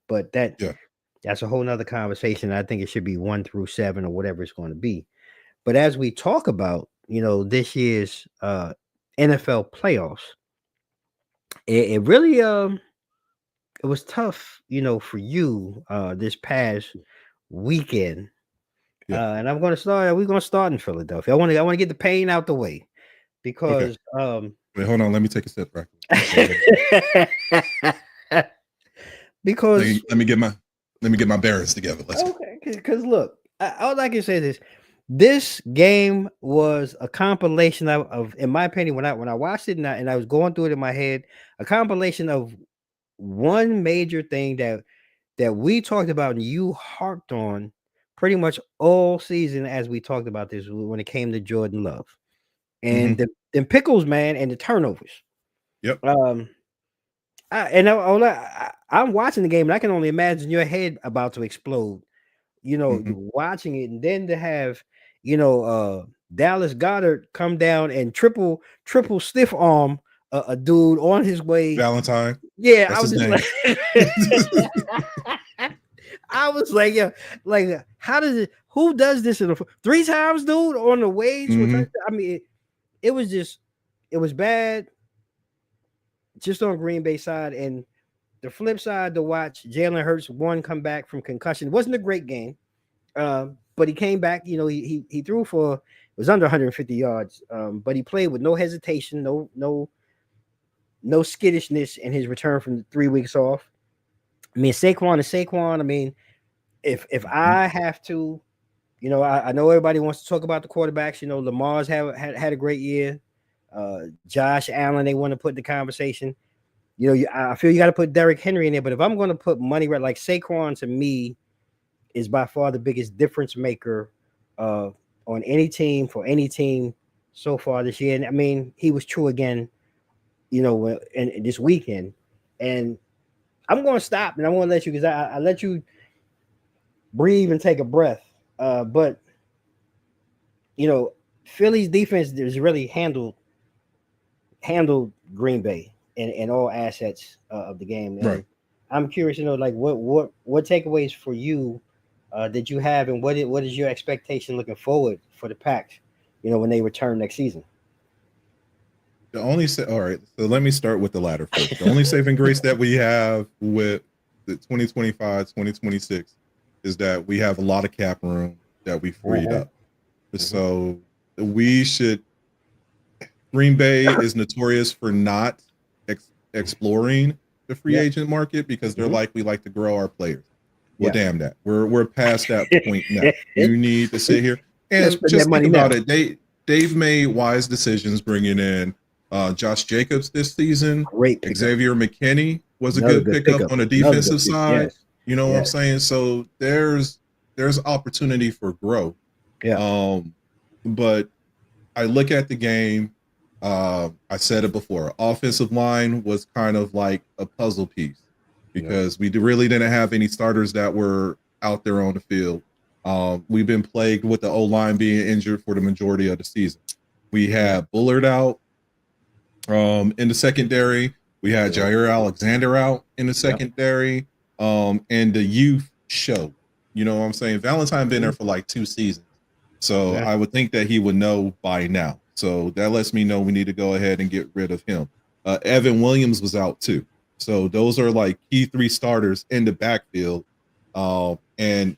But that's a whole nother conversation. I think it should be 1 through 7 or whatever it's going to be. But as we talk about, this year's NFL playoffs, it really it was tough, for you this past weekend. And we're going to start in Philadelphia. I want to get the pain out the way, because wait, hold on, let me take a sip, right? Because let me get my bearings together. Because look, all I can say is this game was a compilation of, in my opinion, when I watched it and I was going through it in my head, a compilation of one major thing that we talked about and you harped on pretty much all season as we talked about this, when it came to Jordan Love and the pickles, man, and the turnovers. Yep. I'm watching the game and I can only imagine your head about to explode, watching it, and then to have, Dallas Goedert come down and triple stiff arm a dude on his way. Valentine. Yeah, I was just like, I was like, yeah, like who does this 3 times, dude, on the way to I mean, it was bad just on Green Bay side. And the flip side, to watch Jalen Hurts come back from concussion. It wasn't a great game, but he came back. He threw for, it was under 150 yards, but he played with no hesitation, no skittishness in his return from the 3 weeks off. I mean, Saquon is Saquon. I mean, if I have to, I know everybody wants to talk about the quarterbacks. Lamar's had a great year. Josh Allen, they want to put in the conversation. I feel you got to put Derrick Henry in there. But if I'm going to put money right, like Saquon to me is by far the biggest difference maker on any team, for any team so far this year. And I mean, he was true again, in this weekend. And I'm going to stop and I'm going to let you, because I let you breathe and take a breath. But Philly's defense has really handled Green Bay in all assets of the game. And right. I'm curious to know, like, what takeaways for you did you have, and what is your expectation looking forward for the Packs? When they return next season. All right, so let me start with the latter first. The only saving grace that we have with the 2025, 2026 is that we have a lot of cap room that we freed up. So we should. Green Bay is notorious for not exploring the free agent market because they're like, we like to grow our players. Well, damn that. We're past that point now. You need to sit here and just think about it. They've made wise decisions bringing in Josh Jacobs this season. Great pickup. Xavier McKinney was a good pickup on the defensive side. Yes. You know what I'm saying? So there's opportunity for growth. Yeah. But I look at the game. I said it before. Offensive line was kind of like a puzzle piece because we really didn't have any starters that were out there on the field. We've been plagued with the O-line being injured for the majority of the season. We had Bullard out in the secondary. We had Jair Alexander out in the secondary. And the youth show. You know what I'm saying? Valentine been there for like 2 seasons. So I would think that he would know by now. So that lets me know we need to go ahead and get rid of him. Evan Williams was out too. So those are like key 3 starters in the backfield. And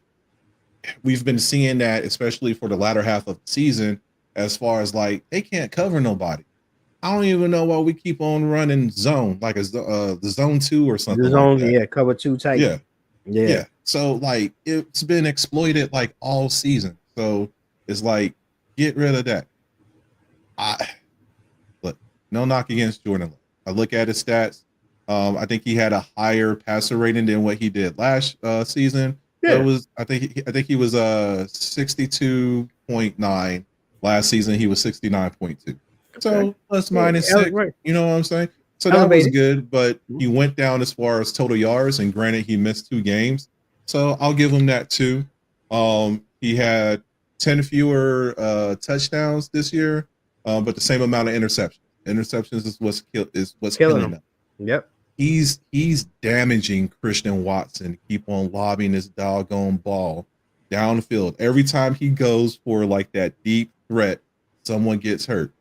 we've been seeing that, especially for the latter half of the season, as far as like, they can't cover nobody. I don't even know why we keep on running zone, like the zone 2 or something like that. Yeah, cover 2 type. Yeah. So like it's been exploited like all season. So it's like, get rid of that. Look, no knock against Jordan Love. I look at his stats. I think he had a higher passer rating than what he did last season. Yeah. I think he was 62.9 last season. He was 69.2. So plus minus 6. Right. You know what I'm saying? So that was good, but he went down as far as total yards, and granted, he missed 2 games. So I'll give him that too. He had 10 fewer touchdowns this year, but the same amount of interceptions. Interceptions is what's killing him. Yep. He's damaging Christian Watson. Keep on lobbing this doggone ball down the field. Every time he goes for like that deep threat, someone gets hurt.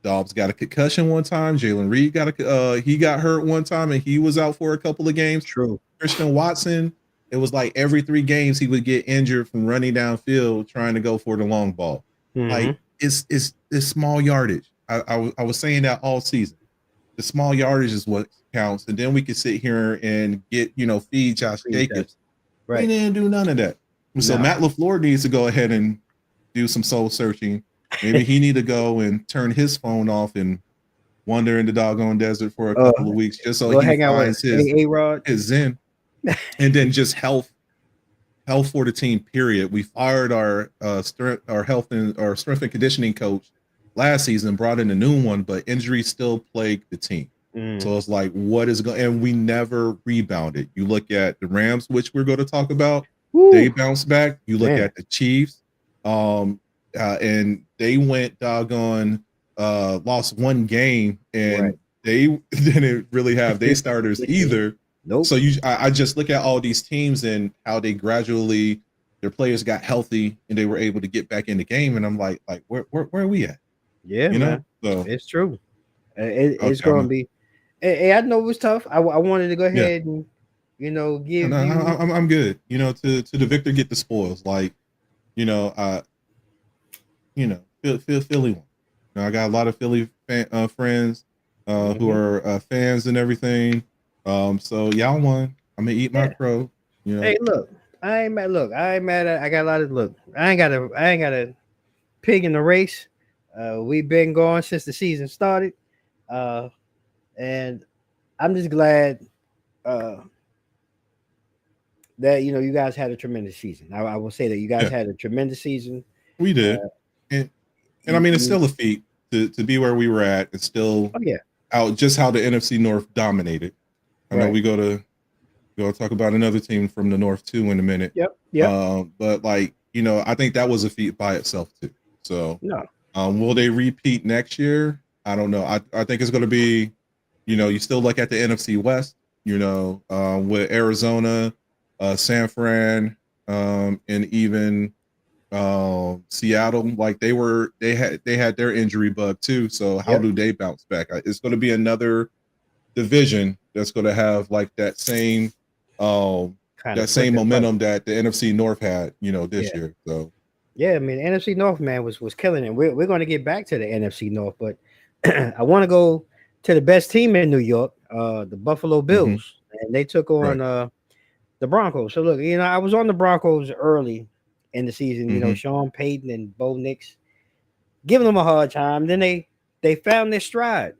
Dobbs got a concussion one time. Jalen Reed got hurt one time, and he was out for a couple of games. True. Christian Watson, it was like every 3 games he would get injured from running downfield trying to go for the long ball. Like it's small yardage. I was saying that all season. The small yardage is what counts, and then we could sit here and get feed Josh Jacobs. Right. We didn't do none of that. So Matt LaFleur needs to go ahead and do some soul searching. Maybe he need to go and turn his phone off and wander in the doggone desert for a couple of weeks just so he finds his zen, and then just health for the team. Period. We fired our strength and conditioning coach last season, brought in a new one, but injuries still plague the team. So it's like, what is going? And we never rebounded. You look at the Rams, which we're going to talk about. They bounced back. You look at the Chiefs. And they went lost 1 game, and they didn't really have their starters either. Nope. So I just look at all these teams and how they gradually, their players got healthy and they were able to get back in the game, and I'm like where are we at? Yeah, man. So it's true. It's going to be. Hey, I know it was tough. I wanted to go ahead and give. I'm good. To the victor get the spoils. Like, Philly one. I got a lot of Philly friends who are fans and everything. So y'all won. I'm gonna eat my crow. Hey, look, I ain't mad. Look, I ain't mad. I got a lot of look. I ain't got a pig in the race. We've been going since the season started, and I'm just glad that you guys had a tremendous season. I will say that you guys had a tremendous season. We did. And I mean, it's still a feat to be where we were at. It's still out just how the NFC North dominated. I know we go to talk about another team from the North too in a minute. Yep. But I think that was a feat by itself too. So will they repeat next year? I don't know. I think it's going to be, you still look at the NFC West, with Arizona, San Fran, and even Seattle, like they had their injury bug too. So how Yep. do they bounce back? It's going to be another division that's going to have like um Kind of that flip same and flop. momentum that the NFC North had, this Yeah. year. So Yeah, I mean, the NFC North, man, was killing it. We're going to get back to the NFC North, but I want to go to the best team in New York, the Buffalo mhm, Bills, and they took on right. the Broncos. So look, I was on the Broncos early in the season. Hmm. Sean Payton and Bo Nix giving them a hard time. Then they found their stride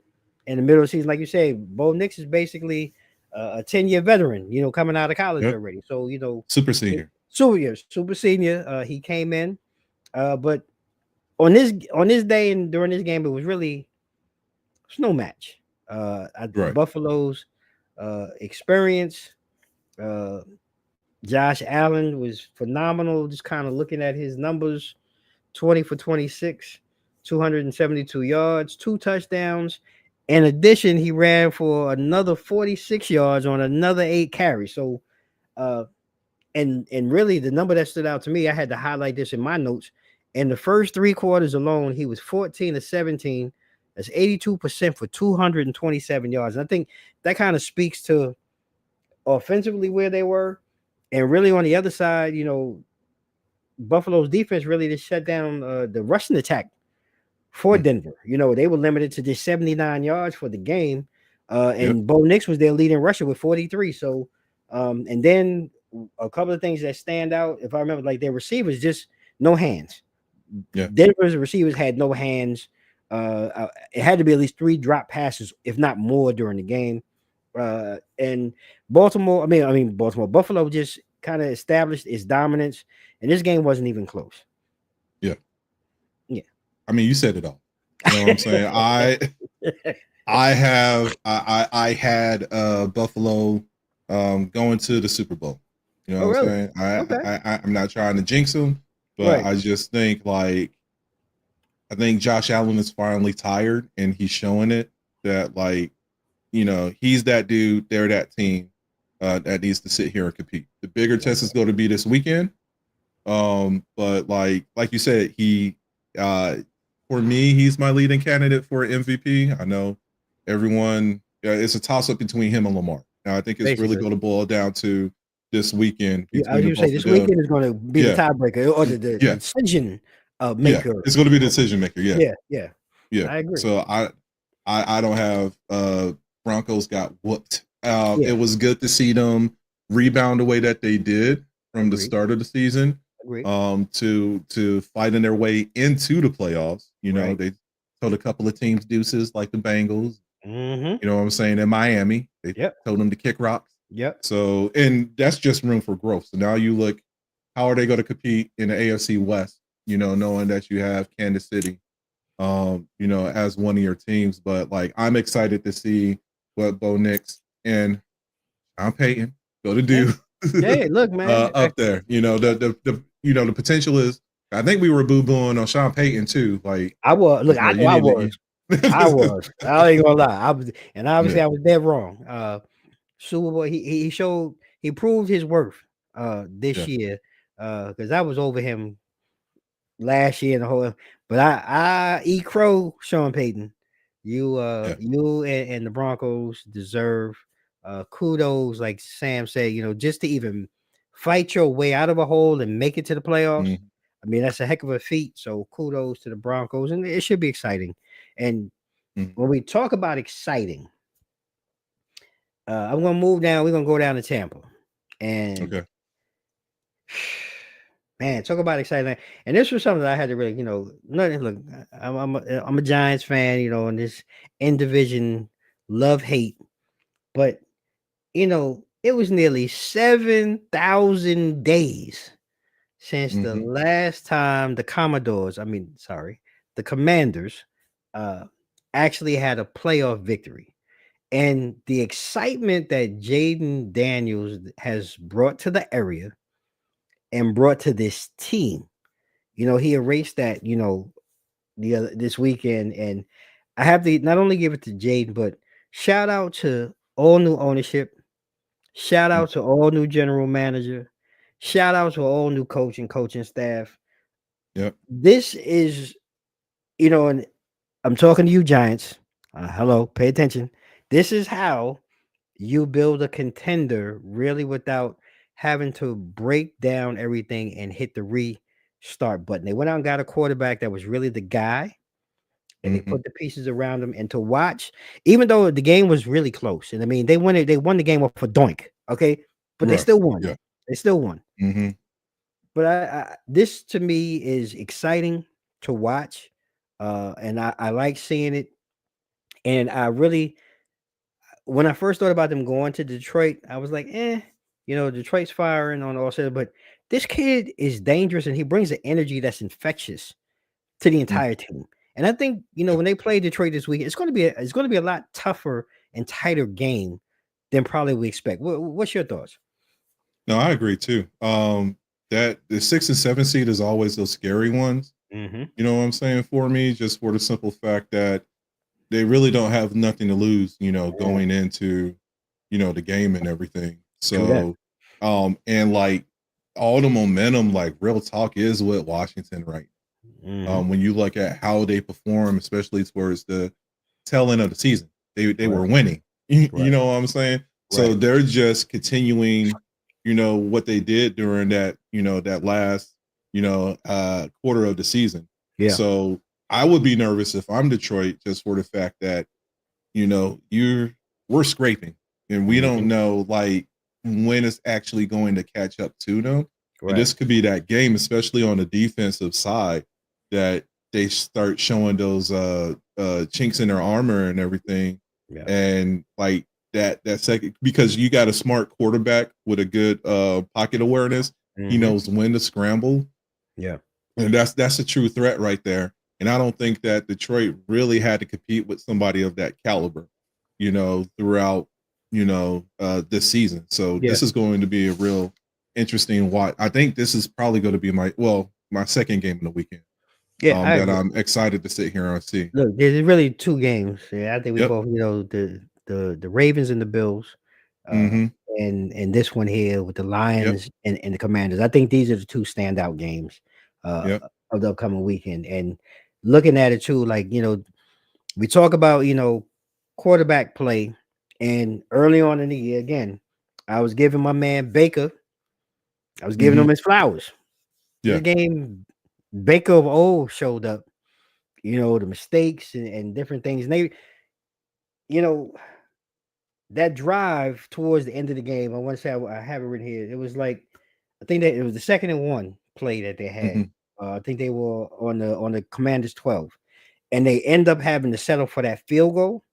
in the middle of the season, like you say. Bo Nix is basically a 10-year veteran, coming out of college Yep. already. So Super senior. super senior. He came in, but on this day and during this game, it's no match. Right. Buffalo's experience. Uh, Josh Allen was phenomenal. Just kind of looking at his numbers: 20 for 26, 272 yards, 2 touchdowns. In addition, he ran for another 46 yards on another 8 carries. So, uh, and really the number that stood out to me, I had to highlight this in my notes. In the first 3 quarters alone, he was 14 to 17. That's 82% for 227 yards. And I think that kind of speaks to offensively where they were. And really on the other side, Buffalo's defense really just shut down the rushing attack for Mm. Denver. They were limited to just 79 yards for the game. Yep. And Bo Nix was their leading rusher with 43. So, and then a couple of things that stand out, if I remember, like their receivers, just no hands. Yeah. Denver's receivers had no hands. It had to be at least 3 drop passes, if not more, during the game. And Baltimore, Buffalo just kind of established its dominance, and this game wasn't even close. Yeah. Yeah. I mean, you said it all. You know what I'm saying? I had Buffalo going to the Super Bowl. You know Oh, what I'm really? saying? Okay. I'm not trying to jinx them, but Right. I just think like I think Josh Allen is finally tired and he's showing it that like, he's that dude, they're that team that needs to sit here and compete. The bigger test is going to be this weekend. But like you said, he for me, he's my leading candidate for MVP. I know everyone it's a toss up between him and Lamar. Now I think it's really Basically. going to boil down to this weekend Yeah, I was between the gonna say both of this them. weekend is gonna be the Yeah, tiebreaker or the yeah, decision yeah. maker. It's going to be the decision maker. Yeah, Yeah, yeah. yeah. I agree. So I don't have Broncos got whooped. It Yeah, was good to see them rebound the way that they did from the agreed. start of the season Agreed. to fighting their way into the playoffs. Right. They told a couple of teams deuces like the Bengals. Mm-hmm. You know what I'm saying? In Miami, they Yep. told them to kick rocks. Yep. So, and that's just room for growth. So now you look, how are they going to compete in the AFC West? Knowing that you have Kansas City, as one of your teams. But like, I'm excited to see what Bo Nix and I'm Peyton go to Yeah. do Hey, look, man. up there. The potential is. I think we were boo booing on Sean Payton too. Like, I was look. it's I like know you I need was. I to. was. I ain't gonna lie. I was, and obviously Yeah, I was dead wrong. Super Bowl. He showed. He proved his worth. This yeah, year. Because I was over him last year and the whole. But I eat crow, Sean Payton. yeah. You and the Broncos deserve kudos, like Sam said. Just to even fight your way out of a hole and make it to the playoffs. Mm, I mean, that's a heck of a feat. So kudos to the Broncos, and it should be exciting. And mm. when we talk about exciting, I'm gonna move down. We're gonna go down to Tampa, and Okay. man, talk about exciting. And this was something that I had to really, nothing. Look, I'm a Giants fan, and this in division love hate, but it was nearly 7,000 days since the Hmm. last time the Commanders, uh, actually had a playoff victory. And the excitement that Jaden Daniels has brought to the area and brought to this team, he erased that, this weekend. And I have to not only give it to Jaden, but shout out to all new ownership, shout out to all new general manager, Shout out to all new coaching staff. Yep. This is, and I'm talking to you, Giants. Hello, pay attention. This is how you build a contender really without having to break down everything and hit the restart button. They went out and got a quarterback that was really the guy, and they Mm-hmm. put the pieces around him. And to watch, even though the game was really close, and I mean they won the game off a doink, okay, but they Right. still won. Yeah. They still won. Mm-hmm. But this to me is exciting to watch, and I like seeing it. And I really, when I first thought about them going to Detroit, I was like, Detroit's firing on all sides, but this kid is dangerous and he brings an energy that's infectious to the Mm-hmm. entire team. And I think, Yeah. when they play Detroit this week, it's going to be a lot tougher and tighter game than probably we expect. What's your thoughts? No, I agree too. That the 6 and 7 seed is always those scary ones. Mm-hmm. You know what I'm saying? For me, just for the simple fact that they really don't have nothing to lose, Yeah, going into, the game and everything. true that. So, and like all the momentum, like real talk is with Washington right. Mm-hmm. When you look at how they perform, especially towards the tail end of the season, they Right, were winning. You right, know what I'm saying? So right. they're just continuing, what they did during that last, quarter of the season. Yeah. So I would be nervous if I'm Detroit, just for the fact that we're scraping and we don't Mm-hmm. know like when it's actually going to catch up to them. And Right. this could be that game, especially on the defensive side, that they start showing those chinks in their armor and everything. Yeah. And like that second, because you got a smart quarterback with a good pocket awareness. He Mm-hmm. knows when to scramble, Yeah. and that's a true threat right there. And I don't think that Detroit really had to compete with somebody of that caliber, throughout, this season. So Yeah. this is going to be a real interesting watch. I think this is probably going to be my second game in the weekend. Yeah. I That agree. I'm excited to sit here and see. Look, there's really two games. Yeah, I think we Yep. both, the Ravens and the Bills, uh, Mm-hmm. and this one here with the Yep. Lions and the Commanders. I think these are the two standout games uh, Yep. of the upcoming weekend. And looking at it too, like we talk about quarterback play, and early on in the year, again, I was giving my man Baker, I was giving Mm-hmm. him his flowers. This Yeah. game, Baker of old showed up. The mistakes and different things. And they, you know, that drive towards the end of the game, I want to say I have it written here. It was like I think that it was the 2nd and 1 play that they had. Mm-hmm. I think they were on the Commanders 12, and they end up having to settle for that field goal.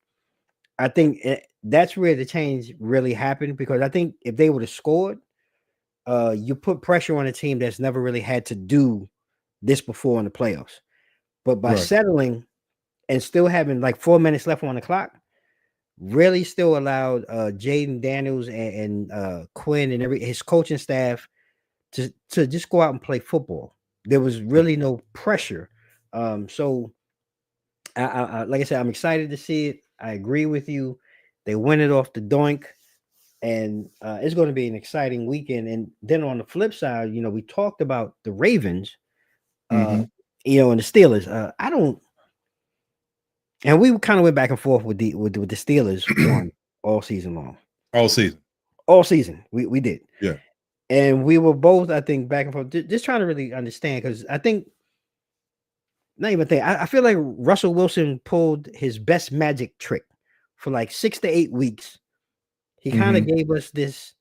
I think that's where the change really happened because I think if they would have scored, you put pressure on a team that's never really had to do this before in the playoffs. But by Right. settling and still having like 4 minutes left on the clock, really still allowed Jaden Daniels and Quinn and his coaching staff to just go out and play football. There was Yeah. really no pressure. So like I said, I'm excited to see it. I agree with you. They win it off the doink, and it's going to be an exciting weekend. And then on the flip side, we talked about the Ravens, uh, Mm-hmm. and the Steelers. I don't, and we kind of went back and forth with the Steelers won all season long. All season. All season, we did, Yeah. and we were both, I think, back and forth, just trying to really understand because I think not even think I feel like Russell Wilson pulled his best magic trick for like 6 to 8 weeks. He kind Mm-hmm. of gave us this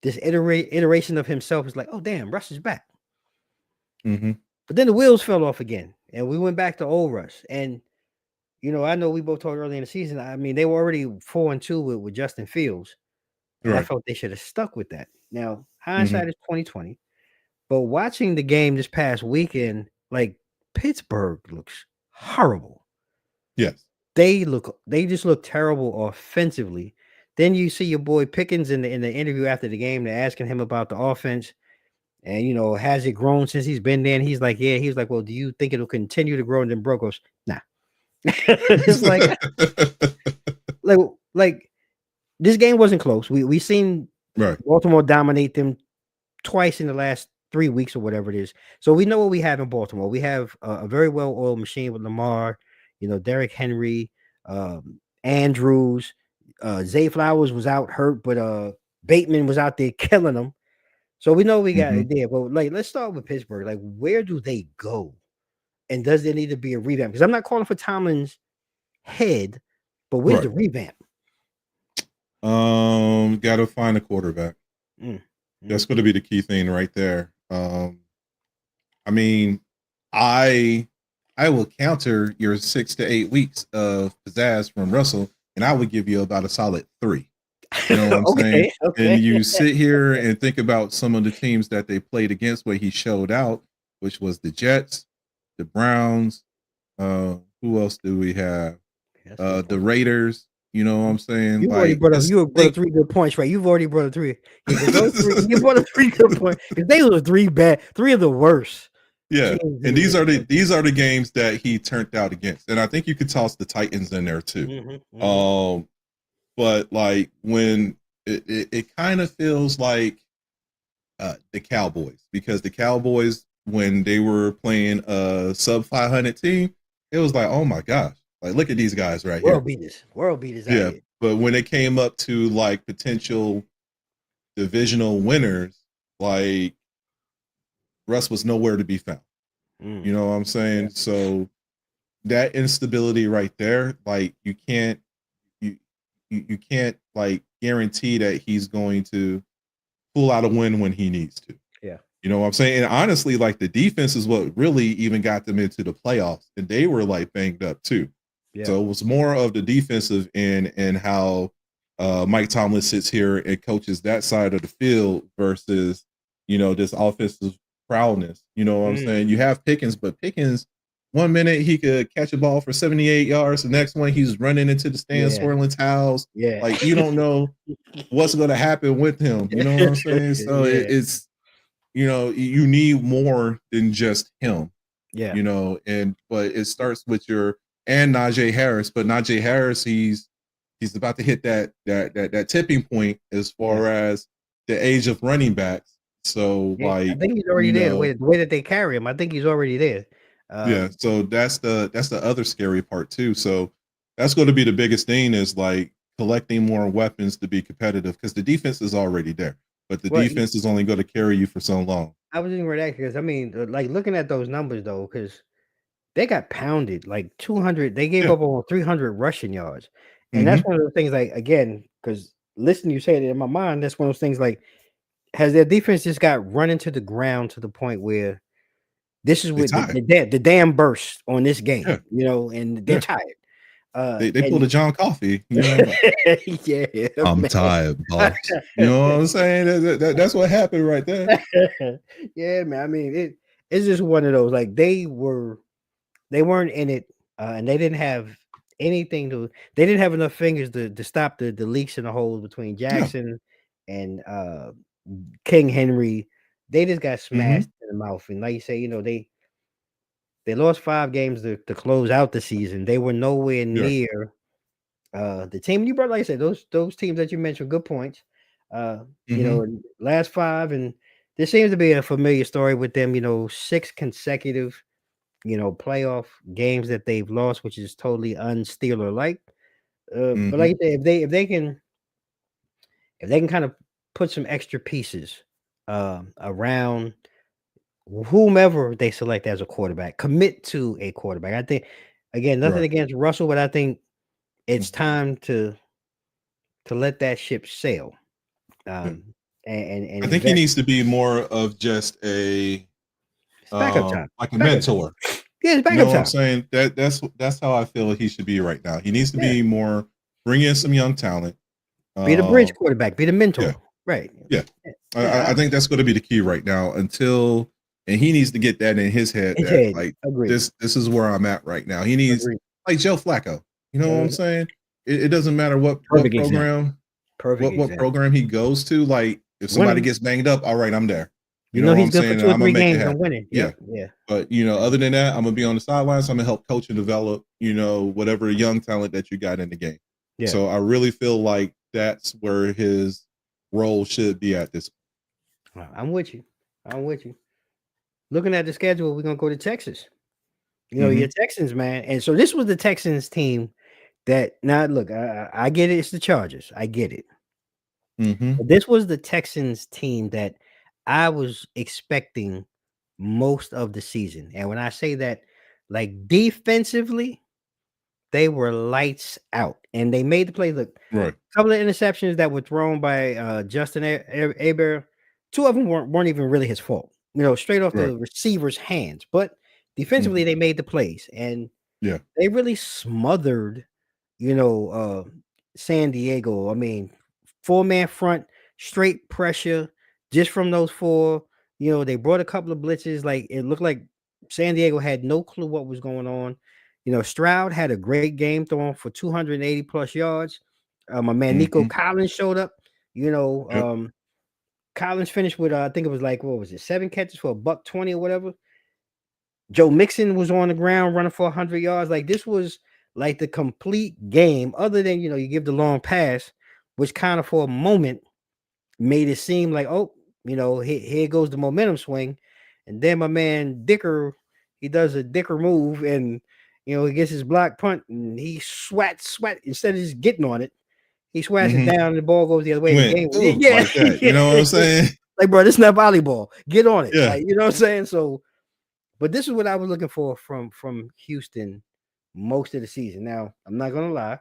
iteration of himself. Is like, oh damn, Russ is back. Mm-hmm. But then the wheels fell off again, and we went back to old Russ. And I know we both talked early in the season. I mean, they were already 4-2 with Justin Fields, and I Right. felt they should have stuck with that. Now Mm-hmm. hindsight is 2020. But watching the game this past weekend, like Pittsburgh looks horrible. Yes. They just look terrible offensively. Then you see your boy Pickens in the interview after the game. They're asking him about the offense, and has it grown since he's been there? And he's like, yeah. He's like, well, do you think it'll continue to grow? And then Bro goes, nah. It's like like this game wasn't close. We seen Right. Baltimore dominate them twice in the last 3 weeks or whatever it is. So we know what we have in Baltimore. We have a very well-oiled machine with Lamar, Derrick Henry, Andrews, Zay Flowers was out hurt, but Bateman was out there killing them. So we know we got it there. But let's start with Pittsburgh. Like, where do they go? And does there need to be a revamp? Because I'm not calling for Tomlin's head, but where's the revamp? Got to find a quarterback. That's going to be the key thing right there. I mean, I will counter your 6 to 8 weeks of pizzazz from Russell, and I would give you about a solid 3. You know what I'm saying? Okay. And you sit here and think about some of the teams that they played against where he showed out, which was the Jets, the Browns. Who else do we have? The Raiders. You know what I'm saying? You already brought up 3 good points, right? You've already brought up 3. You brought up 3 good points. Because they were 3 of the worst. Yeah, and these are the games that he turned out against, and I think you could toss the Titans in there too. But like when it kind of feels like the Cowboys, because the Cowboys, when they were playing a sub 500 team, it was like, oh my gosh, like look at these guys right here, world beaters. Yeah, but when it came up to like potential divisional winners, like Russ was nowhere to be found. You know what I'm saying? Yeah. So that instability right there, like you can't like guarantee that he's going to pull out a win when he needs to. Yeah. You know what I'm saying? And honestly, like the defense is what really even got them into the playoffs, and they were like banged up too. Yeah. So it was more of the defensive end and how Mike Tomlin sits here and coaches that side of the field versus, this offensive prowess. You know what I'm saying? You have Pickens, but Pickens, 1 minute he could catch a ball for 78 yards. The next one he's running into the stands, swirling towels. Yeah. Like you don't know what's going to happen with him. You know what I'm saying? So it's, you need more than just him. Yeah. But it starts with and Najee Harris. But Najee Harris, he's about to hit that tipping point as far as the age of running backs. So I think he's already there. The way that they carry him, I think he's already there. So that's the other scary part too. So that's going to be the biggest thing, is like collecting more weapons to be competitive, because the defense is already there, but the defense is only going to carry you for so long. I was thinking that because like looking at those numbers though, because they got pounded like 200. They gave up over 300 rushing yards, and that's one of those things. Like again, because listening, you say it in my mind. That's one of those things. Like, has their defense just got run into the ground to the point where this is what the dam burst on this game, and they're tired. They pulled a John Coffey. I'm tired, boss. You know what I'm saying? That's what happened right there. Yeah, man. I mean, it's just one of those. Like they weren't in it, and they didn't have anything to. They didn't have enough fingers to stop the leaks in the holes between Jackson and King Henry. They just got smashed in the mouth, and like you say, they lost 5 games to close out the season. They were nowhere near the team you brought. Like I said, those teams that you mentioned, good points. Last 5, and there seems to be a familiar story with them. 6 consecutive, playoff games that they've lost, which is totally un-Steeler-like. But like I said, if they can kind of put some extra pieces around whomever they select as a quarterback, commit to a quarterback. I think, again, nothing against Russell, but I think it's time to let that ship sail. And I think he needs to be more of just a backup time, like a mentor. Yeah, it's backup time. You know what I'm saying? That's how I feel he should be right now. He needs to be more, bring in some young talent. Be the bridge quarterback, be the mentor. Yeah. Right. Yeah. I think that's going to be the key right now and he needs to get that in his head. Like, this is where I'm at right now. He needs, like Joe Flacco. You know what I'm saying? It doesn't matter what program he goes to. Like, if somebody gets banged up, all right, I'm there. You know what I'm saying? I'm gonna make it happen. Winning. Yeah. But other than that, I'm gonna be on the sidelines. I'm gonna help coach and develop, whatever young talent that you got in the game. Yeah. So I really feel like that's where his role should be at this point. I'm with you. I'm with you. Looking at the schedule, we're gonna go to Texas. Your Mm-hmm. Texans, man. And so this was the Texans team that now look, I get it, it's the Chargers. I get it. Mm-hmm. But this was the Texans team that I was expecting most of the season. And when I say that, like defensively, they were lights out. And they made the play. Look, Right. a couple of interceptions that were thrown by Justin Aber. Two of them weren't even really his fault. Straight off Right. the receiver's hands. But Mm-hmm. defensively, they made the plays. And Yeah. they really smothered, you know, uh, San Diego. I mean, 4-man front, straight pressure just from those four. They brought a couple of blitzes. Like it looked like San Diego had no clue what was going on. Stroud had a great game throwing for 280 plus yards. My man Nico Mm-hmm. Collins showed up. You know, Yep. um, Collins finished with I think it was like what was it, 7 catches for a buck 20 or whatever. Joe Mixon was on the ground running for 100 yards. Like this was like the complete game, other than you give the long pass, which kind of for a moment made it seem like, oh, here goes the momentum swing. And then my man Dicker, he does a Dicker move and he gets his block punt and he sweat instead of just getting on it, he swats it Mm-hmm. down and the ball goes the other way. He The went game, ooh yeah, like that. You know what I'm saying? like bro, this is not volleyball. Get on it, Yeah. like you know what I'm saying. So but this is what I was looking for from Houston most of the season. Now, I'm not gonna lie.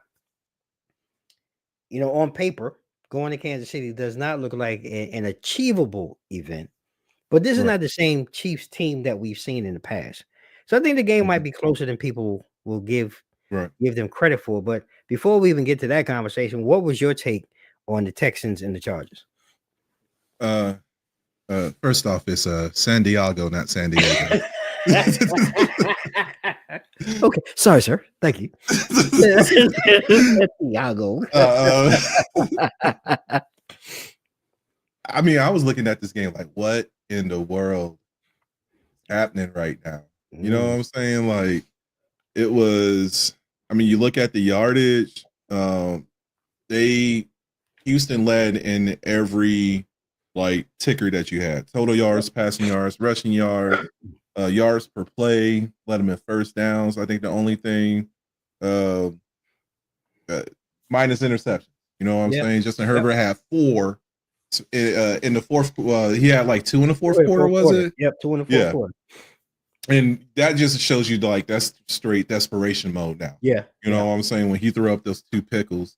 On paper, going to Kansas City does not look like an achievable event. But this is Right. not the same Chiefs team that we've seen in the past. So I think the game Mm-hmm. might be closer than people will Right. give them credit for. But before we even get to that conversation, what was your take on the Texans and the Chargers? Uh First off, it's San Diego, not San Diego. Okay, sorry, sir. Thank you. Santiago. uh, I mean, I was looking at this game like, what in the world is happening right now? You know what Mm, I'm saying? Like, it was. I mean, you look at the yardage. They Houston led in every like ticker that you had: total yards, passing yards, rushing yards, yards per play. Led them in first downs. I think the only thing, uh, uh minus interceptions. You know what I'm yep. saying? Justin Yep. Herbert had 4 in the fourth. He had like 2 in the fourth quarter. Fourth Was quarter. it? Yep, 2 in the fourth Yeah. quarter. And that just shows you like that's straight desperation mode now. Yeah. You know what I'm saying? When he threw up those 2 pickles.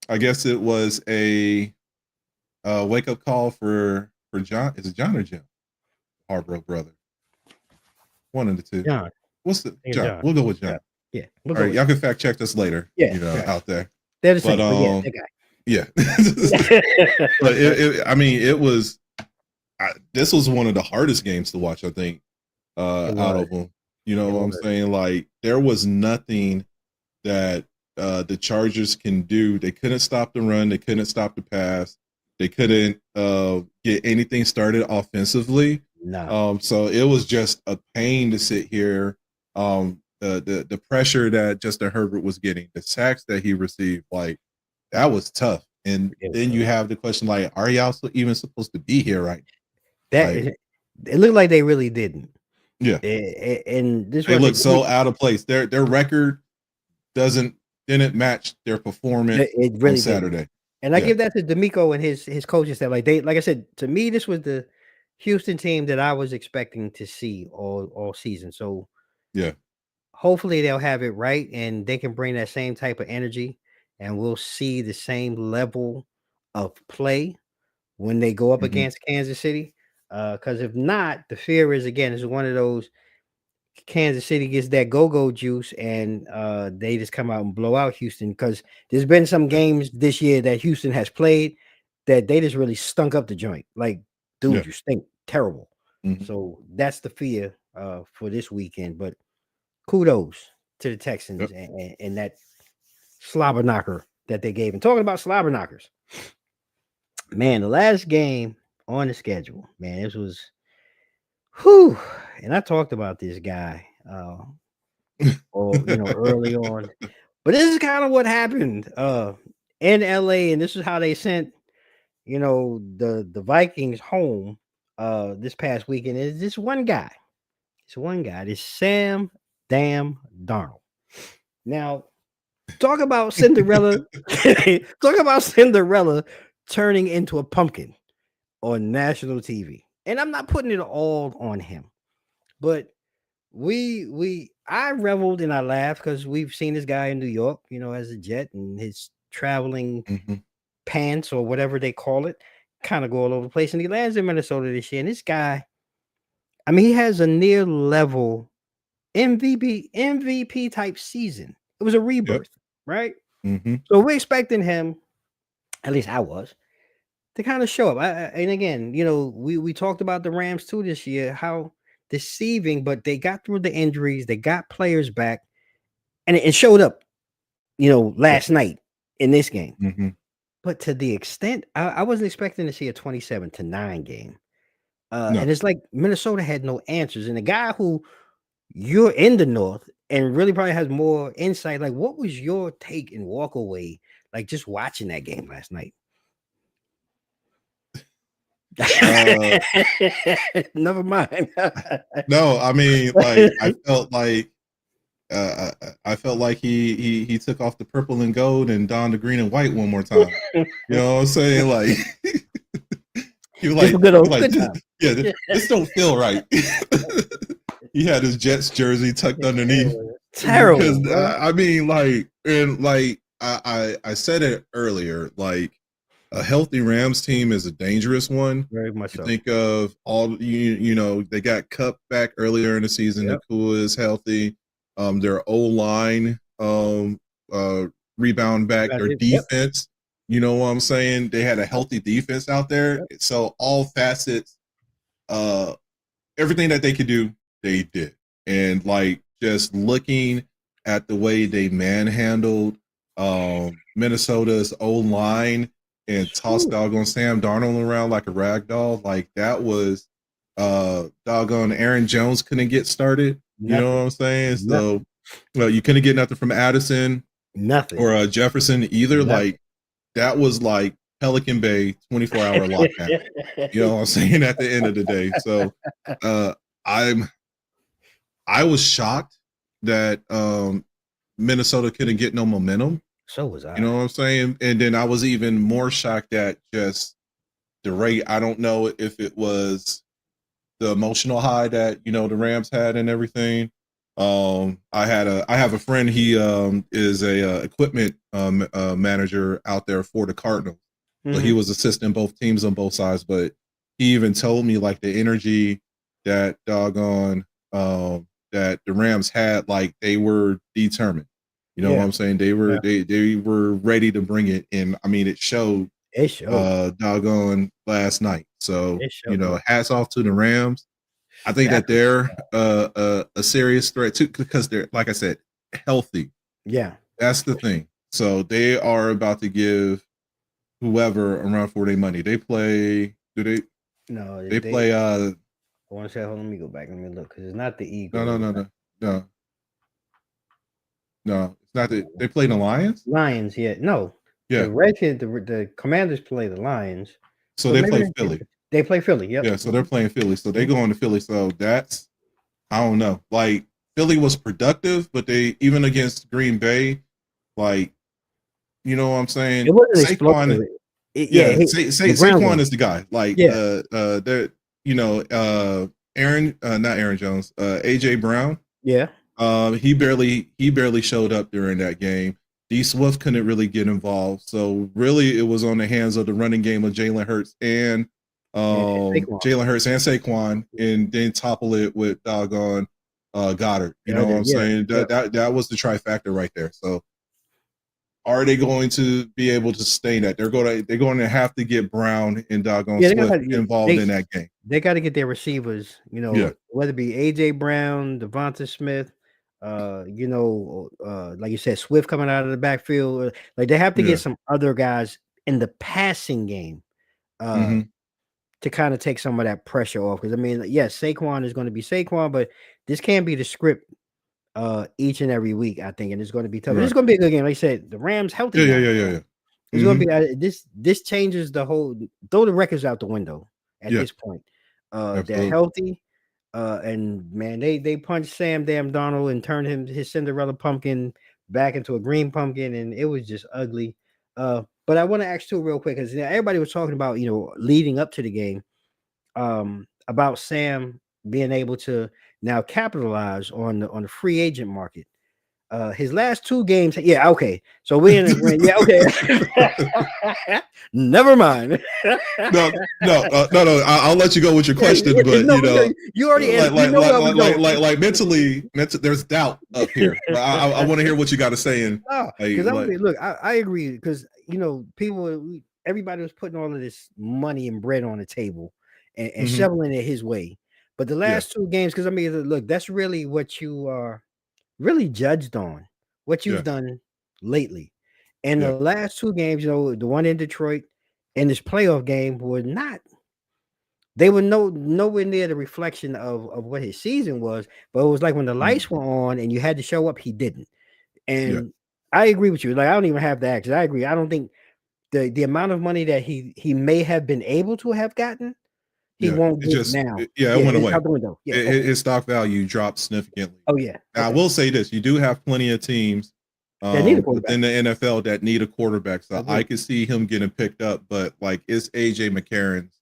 I guess it was a wake up call for John. Is it John or Jim? Harborough brother. One of the two. John. What's the It's John? John. We'll go with Yeah. John. Yeah. We'll All go right, with y'all can fact check this later. Yeah. You know, Yeah. out there. They're the But same. But yeah, that guy. yeah. But I mean, it was. This was one of the hardest games to watch. I think out of them. You know It what I'm was. saying? Like there was nothing that the Chargers can do. They couldn't stop the run. They couldn't stop the pass. They couldn't get anything started offensively. Nah. So it was just a pain to sit here. The pressure that Justin Herbert was getting, the sacks that he received, like that was tough. And It then was. you have the question, like, are y'all even supposed to be here right now? That Like, it looked like they really didn't. yeah, And this they was look so out of place. Their record didn't match their performance it on really didn't. Saturday. And I Yeah, give that to D'Amico and his coaching staff. Like I said, to me, this was the Houston team that I was expecting to see all season. So yeah. hopefully they'll have it right and they can bring that same type of energy and we'll see the same level of play when they go up Mm-hmm. against Kansas City. Because if not, the fear is again, it's one of those Kansas City gets that go-go juice and they just come out and blow out Houston because there's been some games this year that Houston has played that they just really stunk up the joint. Like, Yeah. dude, you stink terrible. Mm-hmm. So that's the fear for this weekend. But kudos to the Texans Yep. and that slobber knocker that they gave. And talking about slobber knockers, man, the last game on the schedule, man, this was whew. And I talked about this guy or early on. But this is kind of what happened in LA, and this is how they sent the Vikings home this past weekend is this one guy. It's one guy. This Sam Damn Darnold. Now, talk about Cinderella. Talk about Cinderella turning into a pumpkin on national TV. And I'm not putting it all on him, but I reveled and I laughed because we've seen this guy in New York, as a Jet, and his traveling Mhm. pants or whatever they call it, kind of go all over the place. And he lands in Minnesota this year. And this guy, I mean, he has a near level MVP type season. It was a Yep. rebirth, right? Mhm. So we're expecting him, at least I was, to kind of show up. And again, we talked about the Rams too this year, how deceiving, but they got through the injuries, they got players back, and it showed up, Yep. last night in this game. Mhm. But to the extent, I wasn't expecting to see a 27-9 game. No. And it's like Minnesota had no answers. And the guy who you're in the North and really probably has more insight, like what was your take and walk away, like just watching that game last night? Uh, Never mind. no, I mean, like, I felt like he took off the purple and gold and donned the green and white one more time. You know what I'm saying? Like, he was Just a like, good he old was like, good this, time. yeah, this don't feel right. He had his Jets jersey tucked underneath Terrible, because bro. I mean, like, and like I said it earlier, like a healthy Rams team is a dangerous one. Very much You so. think of all they got Cup back earlier in the season. Yep. Nakua is healthy. Their O line rebound back. Their Yep. defense, you know what I'm saying? They had a healthy defense out there. Yep. So all facets, everything that they could do, they did. And like just looking at the way they manhandled Minnesota's O line and tossed doggone Sam Darnold around like a rag doll, like that was doggone Aaron Jones couldn't get started. You know Nothing. what I'm saying? Nothing. So you couldn't get nothing from Addison Nothing. or Jefferson either. Nothing. Like that was like Pelican Bay 24-hour lockdown. You know what I'm saying? At the end of the day. So I'm I was shocked that Minnesota couldn't get no momentum. So was I. You know what I'm saying? And then I was even more shocked at just the rate. I don't know if it was the emotional high that the Rams had and everything. I have a friend. He is a equipment manager out there for the Cardinals. So he was assisting both teams on both sides. But he even told me like the energy that doggone that the Rams had, like they were determined. You know what I'm saying? They were they were ready to bring it in. I mean, it showed It showed. doggone last night. So, It showed. hats off to the Rams. I think that they're a serious threat too because they're, like I said, healthy. Yeah. That's the thing. So they are about to give whoever a run for their money. They play. Do they? No, They play. I want to say, hold on, let me go back. Let me look because it's not the Eagles. No. It's not that they play the Lions. Lions, yeah. No. Yeah. The Redskins, the Commanders play the Lions. So they play Philly. They play Philly. Yep. Yeah. So they're playing Philly. So they go into Philly. So that's, I don't know. Like Philly was productive, but they even against Green Bay, like, you know what I'm saying? It wasn't Saquon, explosive. Saquon is the guy. Like Yeah. not Aaron Jones, AJ Brown. Yeah. He barely showed up during that game. D Swift couldn't really get involved. So really it was on the hands of the running game of Jalen Hurts and Jalen Hurts and Saquon, and then topple it with doggone Goddard. You know what I'm saying? That was the trifecta right there. So are they going to be able to sustain that? They're going to have to get Brown and doggone Swift involved in that game. They got to get their receivers, whether it be AJ Brown, Devonta Smith, like you said, Swift coming out of the backfield. Like they have to get some other guys in the passing game to kind of take some of that pressure off. Because I mean, yes, Saquon is going to be Saquon, but this can't be the script each and every week, I think, and it's going to be tough. Right. It's going to be a good game. Like I said, the Rams healthy. Yeah. It's going to be this changes the whole throw the records out the window at Yeah, this point. They're absolutely. healthy. And man, they punched Sam Damn Donald and turned his Cinderella pumpkin back into a green pumpkin, and it was just ugly. But I want to ask too real quick because everybody was talking about leading up to the game, about Sam being able to now capitalize on the free agent market. His last 2 games, yeah, okay. So we in agreement. Yeah, okay. Never mind. No. I'll let you go with your question, but No, you already answered. You know where I was going. like mentally, there's doubt up here. But I want to hear what you got to say. And No, because look, I agree because everybody was putting all of this money and bread on the table and shoveling it his way. But the yeah, last 2 games, because look, that's really what you are really judged on, what you've yeah, done lately. And the yeah, last 2 games, the one in Detroit and this playoff game were not. They were nowhere near the reflection of what his season was. But it was like when the mhm, lights were on and you had to show up, he didn't. yeah, And I agree with you. Like I don't even have that because I agree. I don't think the amount of money that he may have been able to have gotten, he yeah. won't It get just, now. it Yeah, went it's away. out the window. Yeah, okay. His stock value dropped significantly. Oh yeah, Now, I okay. will say this: you do have plenty of teams That need a within quarterback. the NFL that need a quarterback. So I Agreed. could see him getting picked up, but like it's AJ McCarron's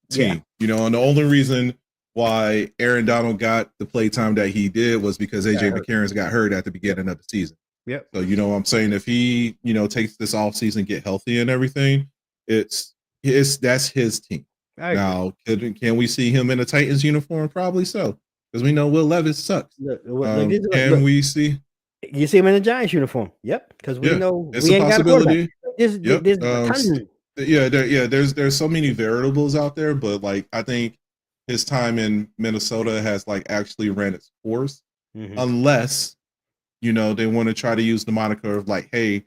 Yeah, team, and the only reason why Aaron Donald got the play time that he did was because got AJ hurt. McCarron's got hurt at the Yep, beginning of the season. yep. So what I'm saying, if he takes this off season, get healthy and everything, that's his team. I agree. Now, can we see him in a Titans uniform? Probably so, because we know Will Levis sucks. Can Look. we see? You see him in a Giants uniform. Yep, because we Yeah, know it's we a ain't got a quarterback. possibility. Yep. There's a ton. There's so many variables out there, but like I think his time in Minnesota has like actually ran its course, unless they want to try to use the moniker of like, hey,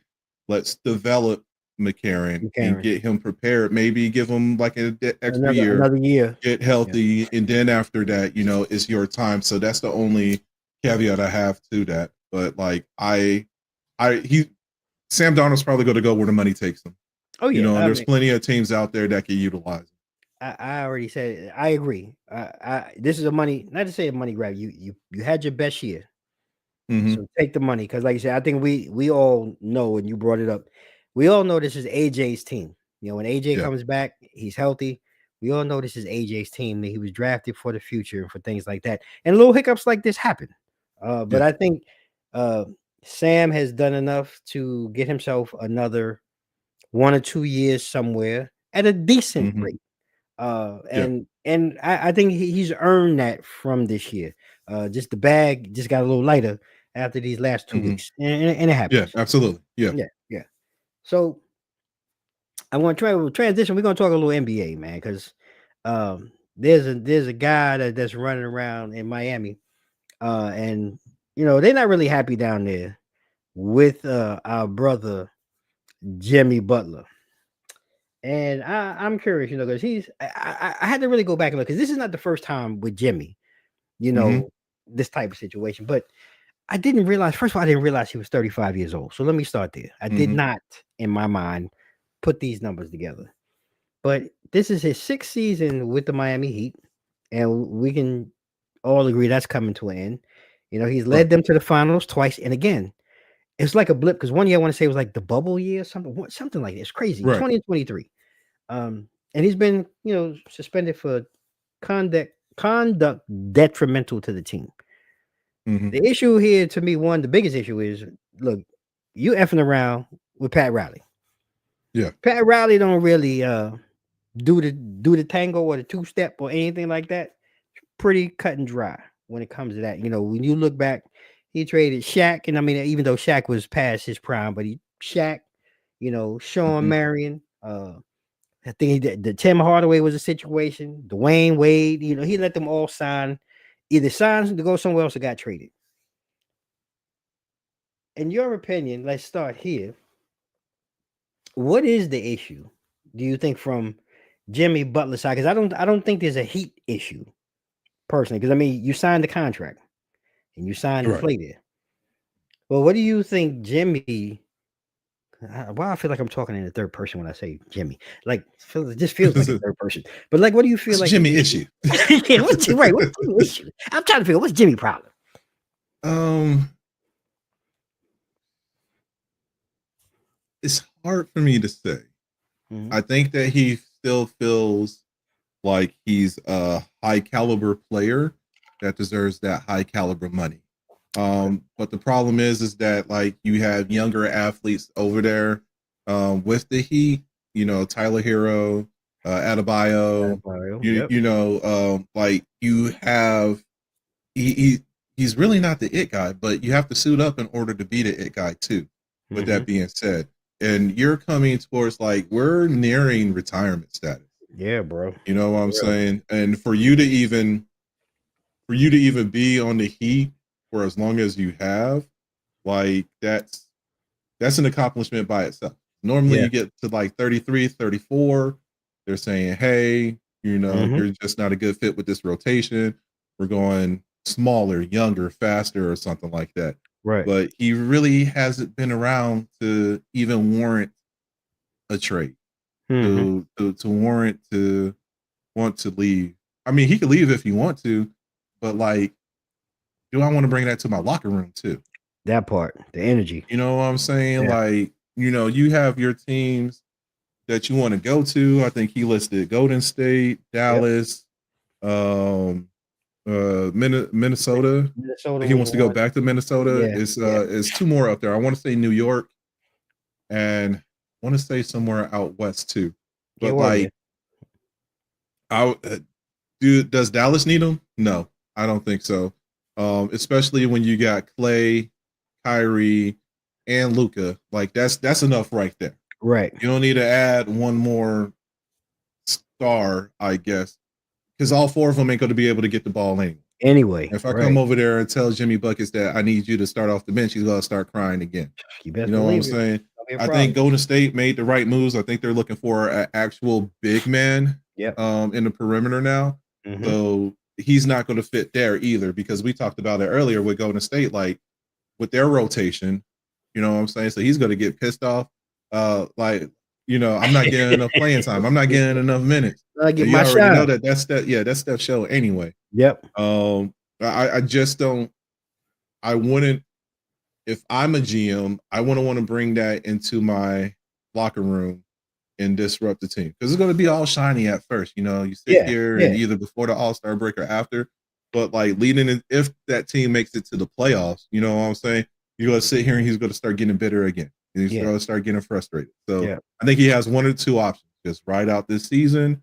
let's develop McCarron and get him prepared. Maybe give him like an extra year, Another year. get healthy, and then after that, it's your time. So that's the only caveat I have to that. But like Sam Darnold's probably going to go where the money takes him. Oh yeah, And there's plenty of teams out there that can utilize him. I already said it. I agree. This is not to say a money grab. You had your best year, so take the money because, like you said, I think we all know, and you brought it up. We all know this is AJ's team. When AJ comes back, he's healthy. We all know this is AJ's team. That he was drafted for the future and for things like that. And little hiccups like this happen. But I think Sam has done enough to get himself another 1 or 2 years somewhere at a decent rate. And I think he's earned that from this year. Just the bag just got a little lighter after these last 2 weeks, and it happens. Yeah, absolutely. Yeah. So I want to try to transition. We're gonna talk a little NBA, man, because there's a guy that's running around in Miami, and they're not really happy down there with our brother Jimmy Butler. And I'm curious, because I had to really go back and look because this is not the first time with Jimmy, this type of situation. But I didn't realize, first of all, I didn't realize he was 35 years old. So let me start there. I did not, in my mind, put these numbers together. But this is his 6th season with the Miami Heat, and we can all agree that's coming to an end. He's led them to the finals twice, and again, it's like a blip because one year I want to say it was like the bubble year, something like this. It's crazy. 20 and 23. And he's been, suspended for conduct detrimental to the team. The issue here, to me, the biggest issue is, look, you effing around with Pat Riley. Yeah. Pat Riley don't really do the tango or the 2-step or anything like that. Pretty cut and dry when it comes to that. When you look back, he traded Shaq, and I mean, even though Shaq was past his prime, but Shaq, Sean Marion, I think the Tim Hardaway was a situation. Dwayne Wade, he let them all either sign to go somewhere else or got traded. In your opinion, let's start here. What is the issue? Do you think from Jimmy Butler's side? Because I don't think there's a Heat issue personally. Because I mean, you signed the contract and you signed to play there. Well, what do you think Jimmy Why I feel like I'm talking in the third person when I say Jimmy. Like, it just feels like a third person. But like, what do you feel It's like? Jimmy issue. Yeah, what's right? What's Jimmy issue? I'm trying to figure what's Jimmy problem. It's hard for me to say. Mm-hmm. I think that he still feels like he's a high caliber player that deserves that high caliber money. But the problem is that like you have younger athletes over there with the Heat, you know, Tyler Hero, Adebayo, Yep. like you have he's really not the it guy, but you have to suit up in order to be the it guy too. With that being said, and you're coming towards like we're nearing retirement status. Yeah, bro. You know what I'm saying? And for you to even be on the Heat for as long as you have, like that's an accomplishment by itself. Normally Yeah. you get to like 33, 34, they're saying, "Hey, you know, you're just not a good fit with this rotation. We're going smaller, younger, faster or something like that." Right. But he really hasn't been around to even warrant a trade. To warrant to want to leave. I mean, he could leave if he want to, but like, do I want to bring that to my locker room too? That part, the energy. You know what I'm saying? Yeah. Like, you know, you have your teams that you want to go to. I think he listed Golden State, Dallas, Minnesota. Minnesota He was wants to go one. back to Minnesota. Yeah. It's two more up there. I want to say New York and I want to say somewhere out west too. But like, does Dallas need him? No, I don't think so. Especially when you got Clay, Kyrie, and Luka. Like that's enough right there. Right. You don't need to add one more star, I guess, because all four of them ain't going to be able to get the ball Anyway, if I come over there and tell Jimmy Buckets that I need you to start off the bench, he's going to start crying again. You best know what I'm believe it. saying? I think Golden State made the right moves. I think they're looking for an actual big man in the perimeter now. So he's not going to fit there either because we talked about it earlier with Golden State, like with their rotation, you know what I'm saying? So he's going to get pissed off. Like, you know, I'm not getting enough playing time. I'm not getting enough minutes. I get you my already shot. know that's that show anyway. Yep. I just don't. I wouldn't. If I'm a GM, I wouldn't want to bring that into my locker room and disrupt the team because it's going to be all shiny at first. You know, you sit here and either before the All-Star break or after, but like leading in, if that team makes it to the playoffs, you know what I'm saying? You're going to sit here and he's going to start getting bitter again. He's going to start getting frustrated. So I think he has one or two options: just ride out this season,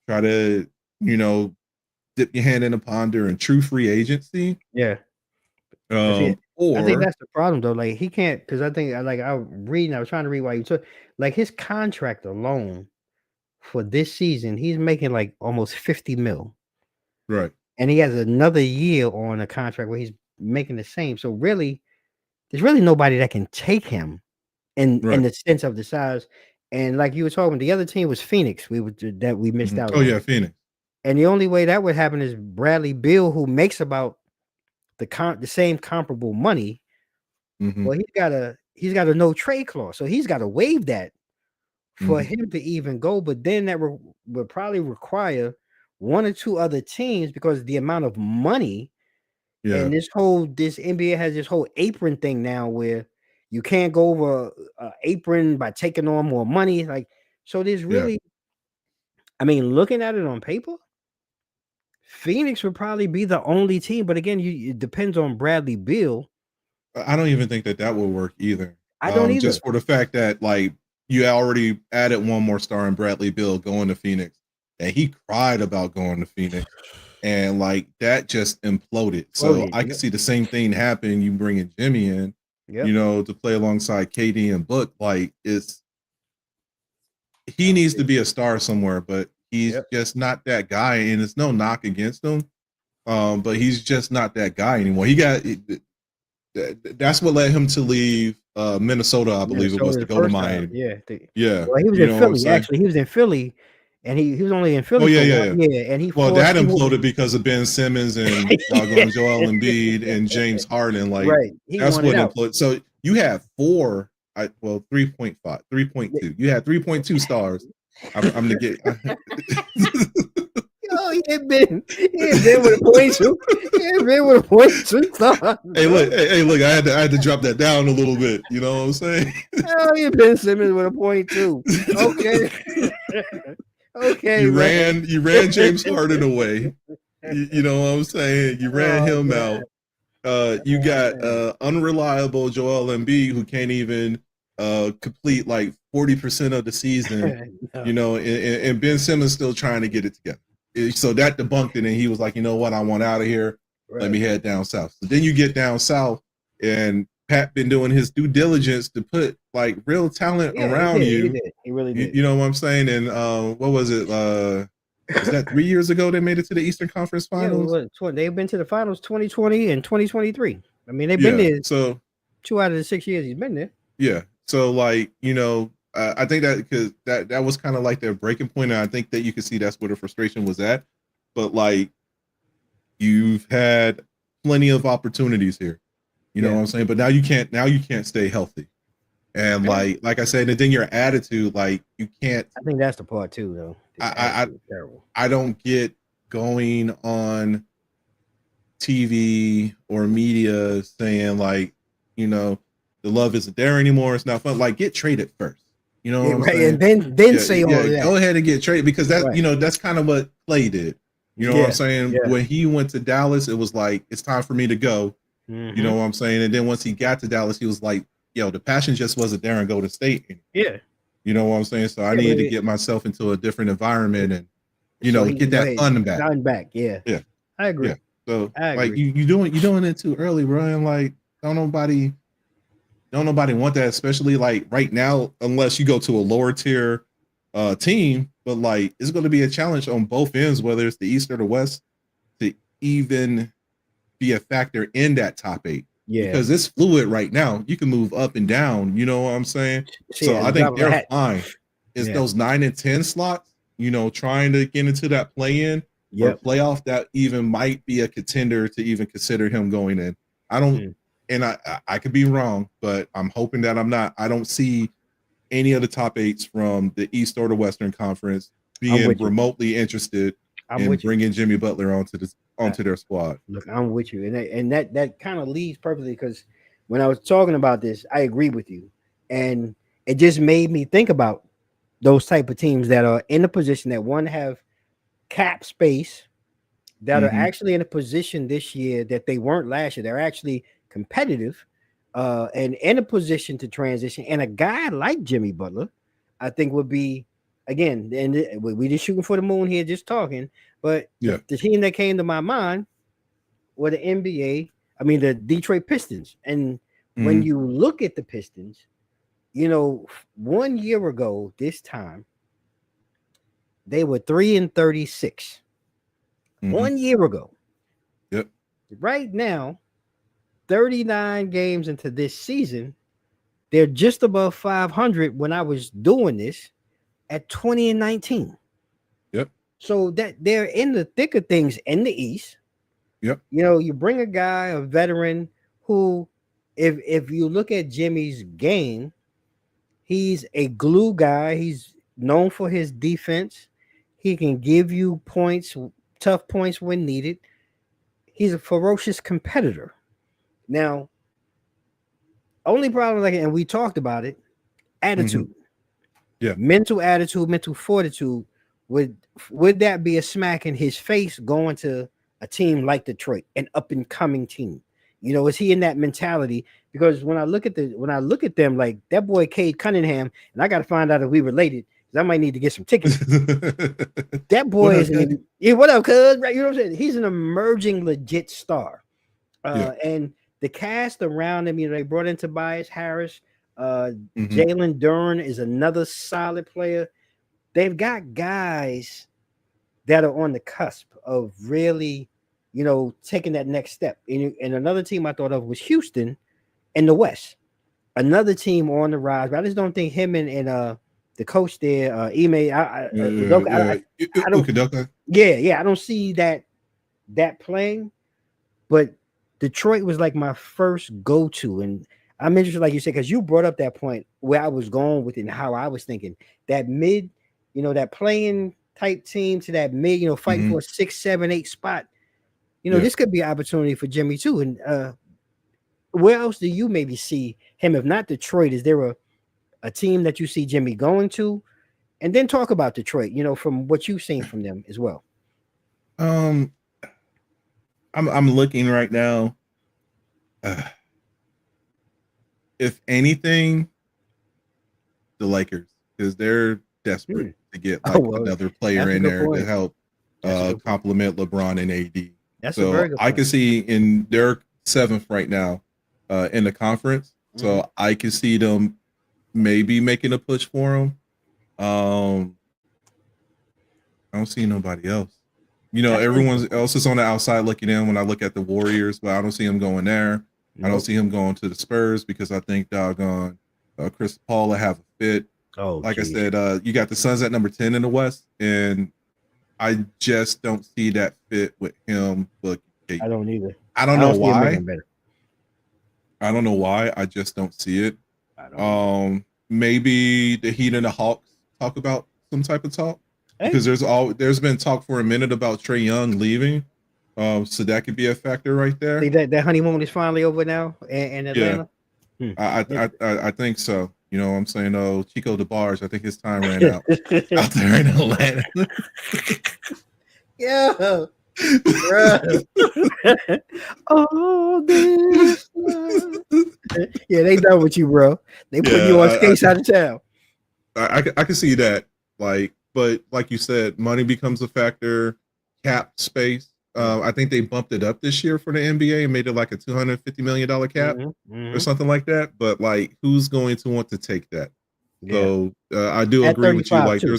try to, you know, dip your hand in the pond during true free agency. Yeah. Or I think that's the problem though. Like he can't, because I think like I was trying to read why you took like his contract alone for this season, he's making like almost 50 mil. Right. And he has another year on a contract where he's making the same. So really, there's really nobody that can take him in the sense of the size. And like you were talking, the other team was Phoenix. We missed out on. Oh yeah, Phoenix. And the only way that would happen is Bradley Beal, who makes about the same comparable money. Well, he's got a no trade clause, so he's got to waive that for him to even go. But then that would probably require one or two other teams because the amount of money and this NBA has this whole apron thing now where you can't go over apron by taking on more money. Like, so there's really, I mean, looking at it on paper, Phoenix would probably be the only team. But again, it depends on Bradley Beal. I don't even think that will work either. I don't either. Just for the fact that like you already added one more star in Bradley Beal going to Phoenix, and he cried about going to Phoenix, and like that just imploded. So I can see the same thing happen. You bringing Jimmy in, you know, to play alongside KD and Book. Like he needs to be a star somewhere, but he's just not that guy. And it's no knock against him, but he's just not that guy anymore. He got. That's what led him to leave Minnesota, I believe it was, to go to Miami. Well, he was in Philly. Actually, he was in Philly, and he was only in Philly for 1 year. And that imploded because of Ben Simmons and Joel Embiid and James Harden. Like that's what imploded. So you have 4 3.5, 3.2. You had 3.2 stars. I'm the get. Oh, he had been with a point two. He had been with a point two stars. Hey, look! I had to drop that down a little bit. You know what I'm saying? Oh, he had Ben Simmons with a point two. Okay. Okay, you ran James Harden away. You know what I'm saying? You ran him out. You got unreliable Joel Embiid who can't even complete like 40% of the season. No. You know, and Ben Simmons still trying to get it together. So that debunked it, and he was like, you know what? I want out of here. Right. Let me head down south. So then you get down south, and Pat been doing his due diligence to put like real talent around you. He really did. You know what I'm saying? And what was it? Was that 3 years ago they made it to the Eastern Conference Finals? Yeah, they've been to the finals 2020 and 2023. I mean, they've been there. So 2 out of the 6 years he's been there. Yeah. So like, you know, I think that because that was kind of like their breaking point, and I think that you can see that's where the frustration was at. But like, you've had plenty of opportunities here. You know what I'm saying? But now you can't stay healthy. And like I said, and then your attitude, like you can't. I think that's the part too, though. I don't get going on TV or media saying like, you know, the love isn't there anymore. It's not fun. Like, get traded first. You know what I'm saying? And then say all that. Go ahead and get traded, because that you know, that's kind of what Clay did. You know what I'm saying? Yeah. When he went to Dallas, it was like, it's time for me to go. You know what I'm saying? And then once he got to Dallas, he was like, yo, the passion just wasn't there in Golden State anymore. Yeah. You know what I'm saying? So I needed to get myself into a different environment and, you know, get that fun back. Fun back. Yeah. Yeah. I agree. Yeah. So like you doing it too early, bro. And like, don't nobody want that, especially like right now, unless you go to a lower tier team. But like, it's going to be a challenge on both ends, whether it's the East or the West, to even be a factor in that top 8. Yeah, because it's fluid right now. You can move up and down. You know what I'm saying? So I think they're fine. It's those 9 and 10 slots, you know, trying to get into that play-in or playoff, that even might be a contender to even consider him going in. I don't, and I could be wrong, but I'm hoping that I'm not. I don't see any of the top 8s from the East or the Western Conference being remotely interested in bringing Jimmy Butler onto their squad. Look, I'm with you, and that kind of leads perfectly, because when I was talking about this, I agree with you, and it just made me think about those type of teams that are in a position that one have cap space, that are actually in a position this year that they weren't last year. They're actually competitive, and in a position to transition. And a guy like Jimmy Butler, I think, would be, again, and we just shooting for the moon here, just talking. But the team that came to my mind were the the Detroit Pistons. And when you look at the Pistons, you know, 1 year ago this time, they were 3-36. 1 year ago. Yep. Right now, 39 games into this season, they're just above 500 when I was doing this at 20-19. Yep. So that they're in the thick of things in the East. Yep. You know, you bring a guy, a veteran, who, if you look at Jimmy's game, he's a glue guy. He's known for his defense. He can give you points, tough points when needed. He's a ferocious competitor. Now, only problem, and we talked about it, attitude. Yeah. Mental attitude, mental fortitude. Would that be a smack in his face going to a team like Detroit, an up and coming team? You know, is he in that mentality? Because when I look at them, like that boy Cade Cunningham, and I got to find out if we related, because I might need to get some tickets. That boy what up, cuz? Right, you know what I'm saying? He's an emerging legit star, and the cast around him. You know, they brought in Tobias Harris. Jalen Duren is another solid player. They've got guys that are on the cusp of really, you know, taking that next step. And another team I thought of was Houston in the West. Another team on the rise. But I just don't think him and the coach there, Ime, I don't. I don't see that playing. But Detroit was like my first go-to, and I'm interested, like you said, because you brought up that point where I was going with it and how I was thinking that mid, that playing type team to that mid, fighting Mm-hmm. for a 6, 7, 8 spot. Yeah. This could be an opportunity for Jimmy too. And where else do you maybe see him? If not Detroit, is there a team that you see Jimmy going to? And then talk about Detroit, from what you've seen from them as well. I'm looking right now. If anything, the Lakers, because they're desperate to get Oh, like well, another player that's a in good there to point. help That's a good point. complement LeBron and AD. That's a very So good I point. can see in their 7th right now in the conference. Mhm. So I can see them maybe making a push for him. I don't see nobody else. That's Everyone interesting. else is on the outside looking in when I look at the Warriors, but I don't see him going there. I don't Nope. see him going to the Spurs because I think doggone Chris Paul will have a fit. Oh, Like I geez. said, you got the Suns at number 10 in the West, and I just don't see that fit with him. But I don't either. I don't I know don't see him making why. it better. I don't know why. I just don't see it. I don't either. Maybe the Heat and the Hawks talk about some type of talk Hey, because there's been talk for a minute about Trae Young leaving. So that could be a factor right there. think that honeymoon is finally over now in Yeah, Atlanta. Hmm. I think so. You know what I'm saying? Oh, Chico DeBarge, I think his time ran out there in Atlanta. Yeah, bruh. All this love. Yeah, they done with you, bro. They putting you on Yeah, skates out of town. I can see that. But like you said, money becomes a factor. Cap space. Yeah. I think they bumped it up this year for the NBA and made it like a $250 million cap or something like that. But like, who's going to want to take that? Yeah. So I do At agree with you. 35 Like, too.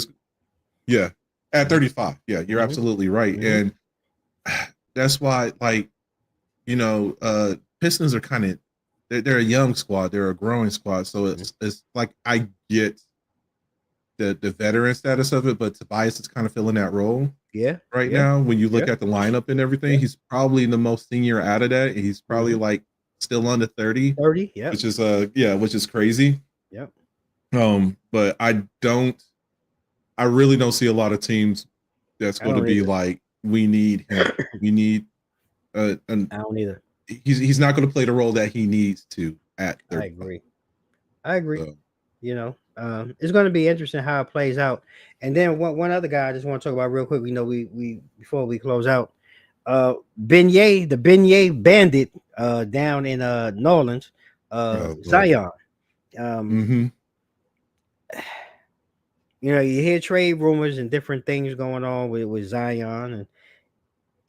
yeah, at 35, yeah, you're Mm-hmm. absolutely right, Mm-hmm. and that's why, like, Pistons are kind of they're a young squad, they're a growing squad, so it's like I get the veteran status of it, but Tobias is kind of filling that role Yeah. right Yeah. now. When you Yeah. look at the lineup and everything, Yeah. he's probably the most senior out of that. He's probably Mm-hmm. like still under 30, 30. Yep. which is crazy. Yep. But I really don't see a lot of teams that's I going to don't be either. like, we need him. We need an I don't either. he's not going to play the role that he needs to at I 35. agree. I agree. So, It's going to be interesting how it plays out. And then one other guy I just want to talk about real quick. We before we close out, Beignet, the Beignet Bandit, down in New Orleans, Lord. Zion. Mm-hmm. You hear trade rumors and different things going on with Zion,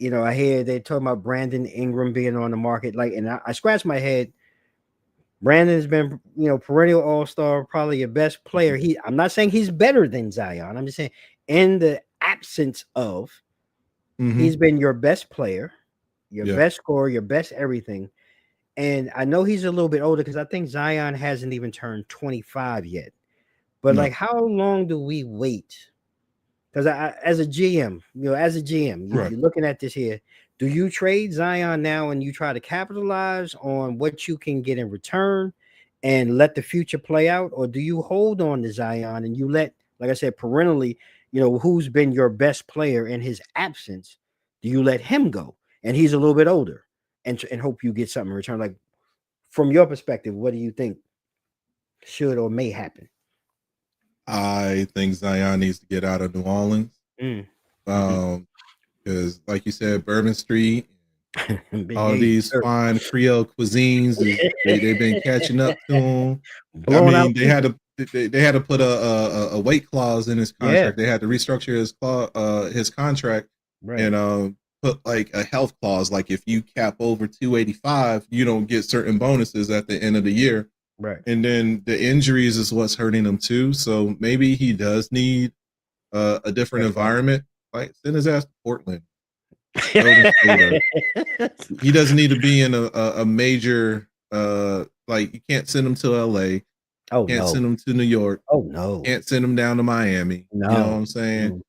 and I hear they talking about Brandon Ingram being on the market. Like, and I scratch my head. Brandon's been, perennial all-star, probably your best player. I'm not saying he's better than Zion. I'm just saying in the absence of, he's been your best player, your best scorer, your best everything. And I know he's a little bit older because I think Zion hasn't even turned 25 yet. But No. like, how long do we wait? Because as a GM, Right. you're looking at this here. Do you trade Zion now and you try to capitalize on what you can get in return and let the future play out? Or do you hold on to Zion and you let, like I said, parentally, who's been your best player in his absence, do you let him go? And he's a little bit older and hope you get something in return. Like, from your perspective, what do you think should or may happen? I think Zion needs to get out of New Orleans. Because like you said, Bourbon Street, all these fine Creole cuisines they've been catching up to him. I Blown out mean, they people. had to put a weight clause in his Yeah. contract. They had to restructure his contract Right. and put like a health clause. Like, if you cap over 285, you don't get certain bonuses at the end of the year. Right. And then the injuries is what's hurting him too. So maybe he does need a different environment. Like, send his ass to Portland. He doesn't need to be in a major like, you can't send him to LA. Oh, Can't no. send him to New York. Oh, no. Can't send him down to Miami. No. You know what I'm saying?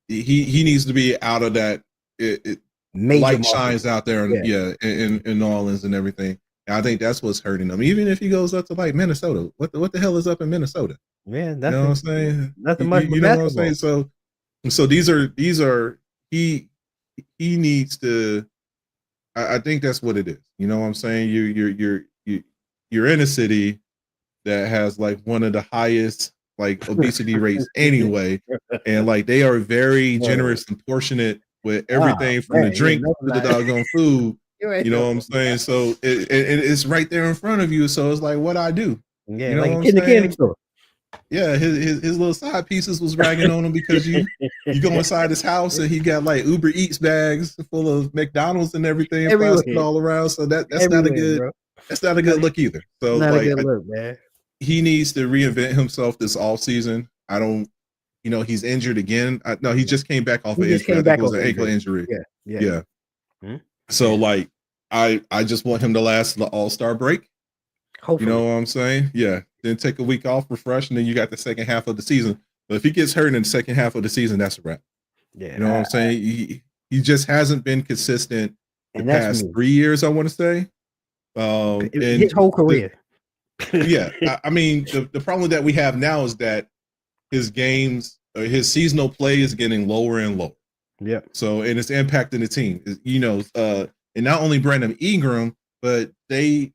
He needs to be out of that. Major Light market. shines out there in New Orleans and everything. And I think that's what's hurting him. Even if he goes up to like Minnesota, what the hell is up in Minnesota? Yeah, You know what I'm nothing, saying? nothing much but You know what I'm saying? basketball. So these are he needs to. I think that's what it is. You know what I'm saying? You're in a city that has like one of the highest like obesity rates anyway, and like they are very Whoa. generous and portionate with Oh everything from the man, yeah, drink no to the lie. doggone food. You ain't You know no what I'm saying? So it's right there in front of you. So it's like, what I do? yeah, You know like what a I'm kid in the candy saying? store. Yeah, his little side pieces was ragging on him because you go inside his house and he got like Uber Eats bags full of McDonald's and everything plastered Everywhere, all around. So everywhere, bro. that's not a Not, good look either. So not a like good look, man. he needs to reinvent himself this off season. I don't, he's injured again. No, he just came back off He an just injury. I came think it back was off an ankle injury. injury. Yeah, yeah. Yeah. Hmm? So Yeah. like I just want him to last the All-Star break. You know Hopefully. what I'm saying? Yeah. Then take a week off, refresh, and then you got the second half of the season. But if he gets hurt in the second half of the season, that's a wrap. You know what I'm Yeah, saying? He just hasn't been consistent the and that's past me. 3 years, I want to say. His And whole career. yeah, I mean, the problem that we have now is that his games, his seasonal play is getting lower and lower. Yep. So, and it's impacting the team. And not only Brandon Ingram, but they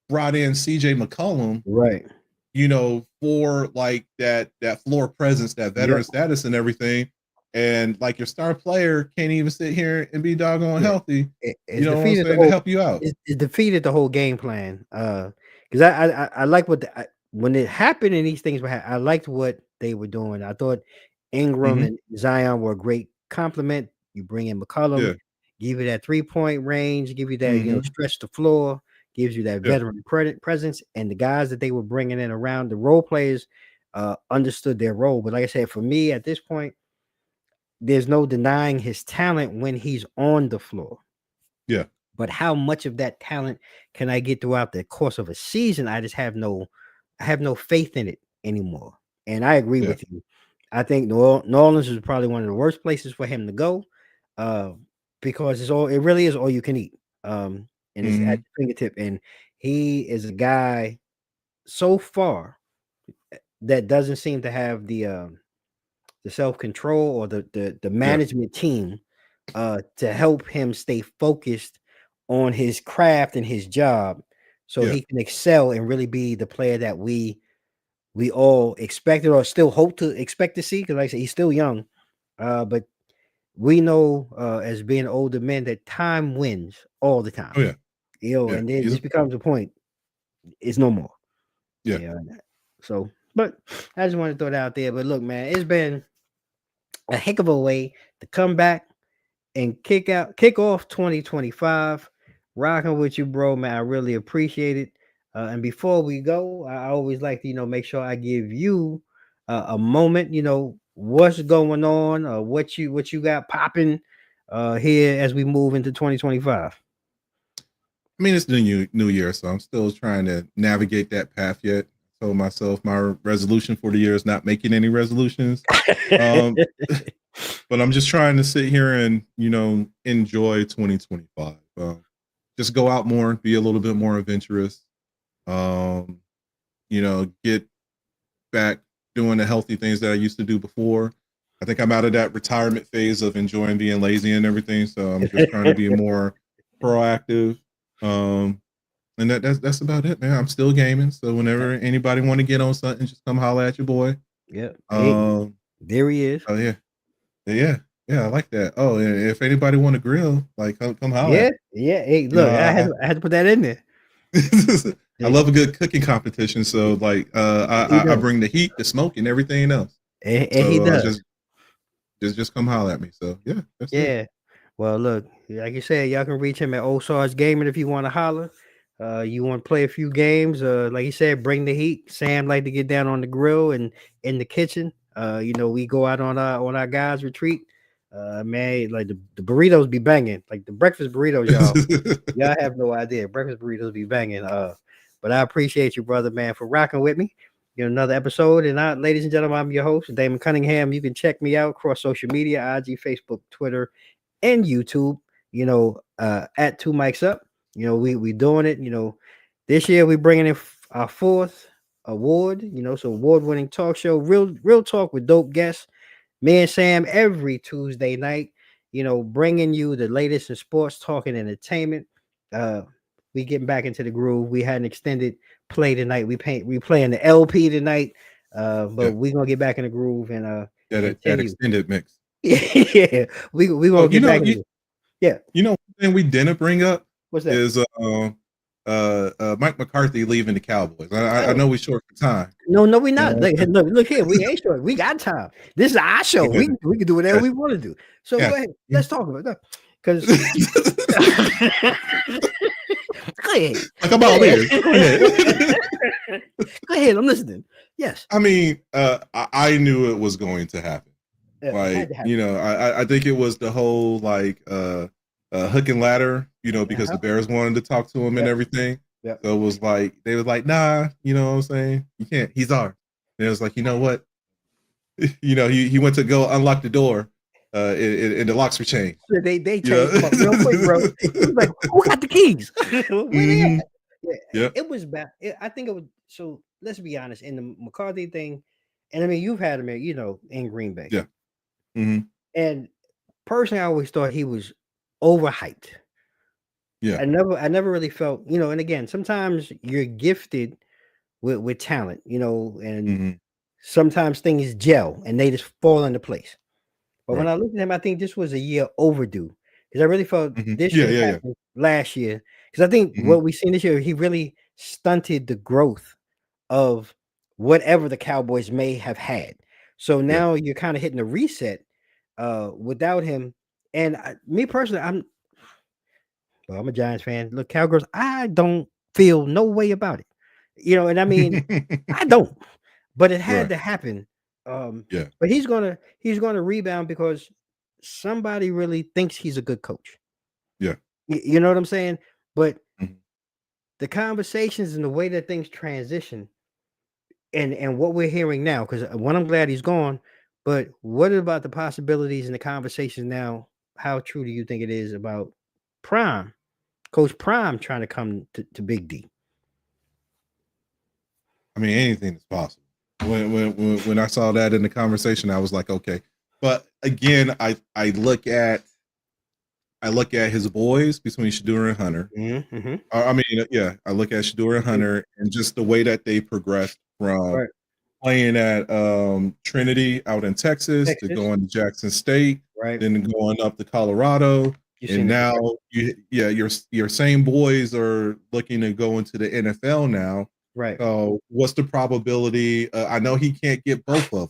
brought in CJ McCollum, Right. for like that floor presence, that Yep. veteran status and everything. And like your star player can't even sit here and be doggone Yeah. healthy, you It's know what I'm defeated the saying, to whole. help you out. It defeated the whole game plan. Because I like when it happened and these things were I liked what they were doing. I thought Ingram Mm-hmm. and Zion were a great compliment. You bring in McCollum, Yeah. give you that 3-point range, give you that Mm-hmm. stretch the floor, gives you that Yeah. veteran presence, and the guys that they were bringing in around the role players understood their role. But like I said, for me at this point, there's no denying his talent when he's on the floor. Yeah. But how much of that talent can I get throughout the course of a season? I have no faith in it anymore. And I agree Yeah. with you. I think New Orleans is probably one of the worst places for him to go, uh, because it really is all you can eat. And it's at Mm-hmm. the fingertip. And he is a guy so far that doesn't seem to have the self-control or the Yeah. management team to help him stay focused on his craft and his job so Yeah. he can excel and really be the player that we all expected or still hope to expect to see, because like I said, he's still young, but we know as being older men that time wins all the time, Oh yeah. Yeah. and then it just becomes a point, it's no more. Yeah. Yeah. So but I just want to throw that out there. But look, man, it's been a heck of a way to come back and kick off 2025. Rocking with you, bro, man. I really appreciate it. And before we go, I always like to, make sure I give you a moment, what's going on, what you got popping here as we move into 2025. I mean, it's the new year, so I'm still trying to navigate that path yet. I told myself my resolution for the year is not making any resolutions. Um, but I'm just trying to sit here and, enjoy 2025. Just go out more, be a little bit more adventurous. Um, get back doing the healthy things that I used to do before. I think I'm out of that retirement phase of enjoying being lazy and everything. So I'm just trying to be more proactive. Um, and that's about it, man. I'm still gaming. So whenever anybody want to get on something, just come holler at your boy. Yep. Hey, Um, there he is. oh yeah. Yeah, I like that. Oh, yeah, if anybody want to grill, like come holler at Yeah, me. yeah. Hey, You know, look, I had to put that in there. I love a good cooking competition. So like He I does. bring the heat, the smoke, and everything else. And he So does. just come holler at me. So yeah, that's it. Yeah. Well, look, like you said, y'all can reach him at Old Sarge Gaming if you want to holler. You want to play a few games. Like you said, bring the heat. Sam like to get down on the grill and in the kitchen. We go out on our guys retreat. Man, like the burritos be banging. Like the breakfast burritos, y'all have no idea. Breakfast burritos be banging. But I appreciate you, brother, man, for rocking with me. Another episode. And ladies and gentlemen, I'm your host, Damon Cunningham. You can check me out across social media, IG, Facebook, Twitter, and YouTube, at Two Mics Up. You know, we doing it. You know, this year we bringing in our fourth award. You know, so award-winning talk show, real talk with dope guests. Me and Sam every Tuesday night. You know, bringing you the latest in sports, talk, and entertainment. We getting back into the groove. We had an extended play tonight. We playing the LP tonight. But we gonna get back in the groove and that continue. extended mix. Yeah, we Oh, gonna get back into. Yeah, one thing we didn't bring up what's that? is Mike McCarthy leaving the Cowboys. I Oh, know we're short for time. no, we You not. know what I'm Look here. We ain't sure. We got time. This is our show. saying? We can do whatever Yes, we want to do. So yes. go ahead. Let's talk about that. Because go ahead. Like I'm all ears. Go ahead. Go ahead. I'm listening. Yes. I mean, I knew it was going to happen. It had Like, to happen. I think it was the whole like hook and ladder, because the Bears wanted to talk to him and everything. Yep. So it was like they was like, nah, you know what I'm saying? You can't, he's ours. And it was like, you know what? He went to go unlock the door, and the locks were changed. They changed them up real quick, bro. He was like, who got the keys? Where they at? Yeah. It was bad. I think it was. So let's be honest. In the McCarthy thing, and I mean, you've had him, in Green Bay. Yeah. Mm-hmm. And personally, I always thought he was overhyped. Yeah. I never really felt, and again, sometimes you're gifted with talent, and sometimes things gel and they just fall into place. But when I looked at him, I think this was a year overdue because I really felt this should have happened last year. Because I think what we seen this year, he really stunted the growth of whatever the Cowboys may have had. So now you're kind of hitting a reset without him. And me personally, I'm a Giants fan. Look, Cowgirls, I don't feel no way about it. And I mean, I don't. But it had to happen. But he's gonna rebound because somebody really thinks he's a good coach. Yeah. You know what I'm saying? But the conversations and the way that things transition and what we're hearing now, because one, I'm glad he's gone, but what about the possibilities and the conversations now? How true do you think it is about Coach Prime trying to come to Big D? I mean, anything is possible. When I saw that in the conversation, I was like, okay. But again, I look at his boys between Shador and Hunter. I mean, I look at Shador and Hunter and just the way that they progressed from playing at Trinity out in Texas to going to Jackson State, then going up to Colorado, and now your same boys are looking to go into the NFL now. Right. So what's the probability? I know he can't get both of them.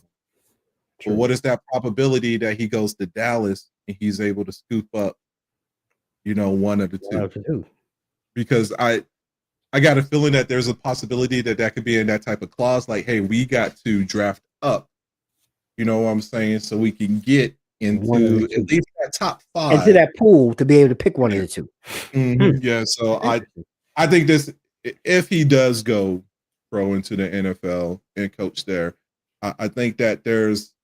True. But what is that probability that he goes to Dallas and he's able to scoop up, one of the two? Because I got a feeling that there's a possibility that could be in that type of clause, like, hey, we got to draft up. You know what I'm saying? So we can get into at least that top 5. Into that pool to be able to pick one of the two. Yeah. So I think this, if he does go pro into the NFL and coach there, I think that there's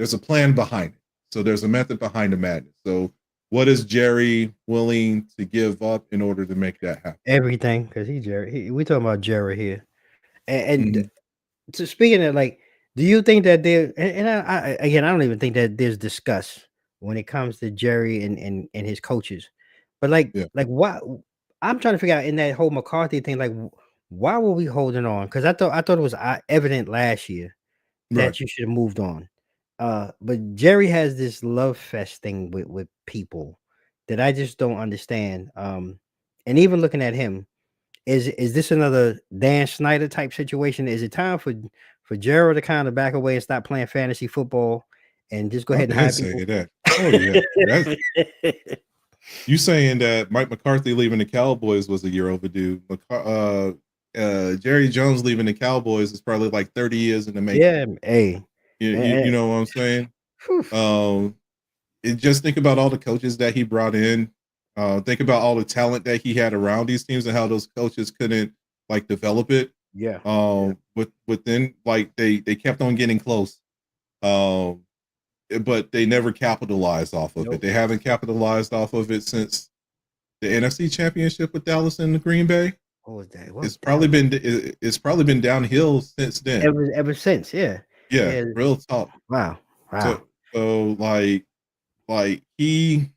a plan behind it. So there's a method behind the madness. So what is Jerry willing to give up in order to make that happen? Everything, because he's Jerry. We talking about Jerry here. And so speaking of, like, do you think that there? And I again, I don't even think that there's discuss when it comes to Jerry and his coaches. But like why? I'm trying to figure out in that whole McCarthy thing, like, why were we holding on? Because I thought it was evident last year that you should have moved on. But Jerry has this love fest thing with people that I just don't understand. And even looking at him, is this another Dan Snyder type situation? Is it time for Gerald to kind of back away and stop playing fantasy football and just go ahead and hire people? That. Oh yeah. You saying that Mike McCarthy leaving the Cowboys was a year overdue? Jerry Jones leaving the Cowboys is probably like 30 years in the making. Yeah, hey. You know what I'm saying? Just think about all the coaches that he brought in. Think about all the talent that he had around these teams and how those coaches couldn't like develop it. Yeah. Within like they kept on getting close. But they never capitalized off of it. They haven't capitalized off of it since the NFC Championship with Dallas and the Green Bay. What was that? It's probably been downhill since then. Ever since, yeah. Yeah, real talk. Wow. So like he's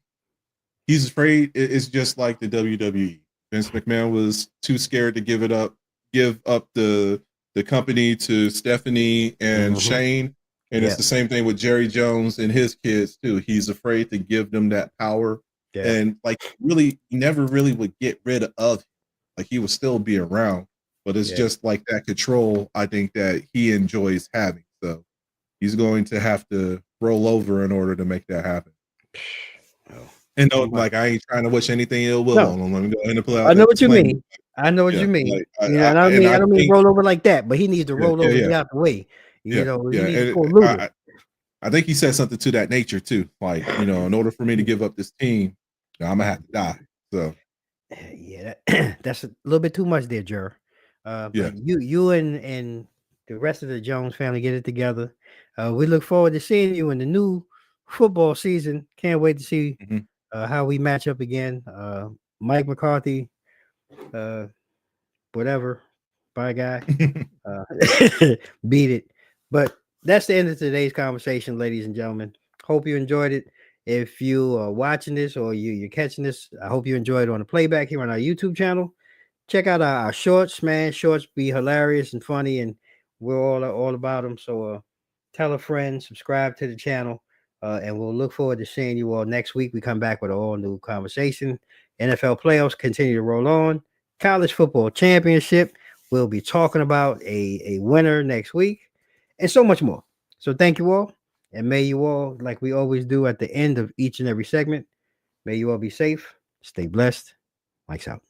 afraid. It's just like the WWE. Vince McMahon was too scared to give up the company to Stephanie and Shane. And it's the same thing with Jerry Jones and his kids too. He's afraid to give them that power. Yeah. And like he never really would get rid of him. Like he would still be around, but it's just like that control I think that he enjoys having. So he's going to have to roll over in order to make that happen. And like I ain't trying to wish anything ill will on him. Let me go ahead and play out. I know what you mean. I know what you mean. Like, I don't mean roll over like that, but he needs to roll over and get out the way. You know, he needs to pull I think he said something to that nature too. Like, you know, in order for me to give up this team, I'm gonna have to die. So yeah, that's a little bit too much there, Jer. But you and the rest of the Jones family get it together. We look forward to seeing you in the new football season. Can't wait to see how we match up again. Mike McCarthy, whatever, bye guy, beat it. But that's the end of today's conversation, ladies and gentlemen. Hope you enjoyed it. If you are watching this or you're catching this, I hope you enjoyed it on the playback here on our YouTube channel. Check out our shorts, man. Shorts be hilarious and funny, and we're all about them. So tell a friend, subscribe to the channel, and we'll look forward to seeing you all next week. We come back with an all-new conversation. NFL playoffs continue to roll on. College football championship. We'll be talking about a winner next week, and so much more. So thank you all, and may you all, like we always do at the end of each and every segment, may you all be safe, stay blessed. Mike's out.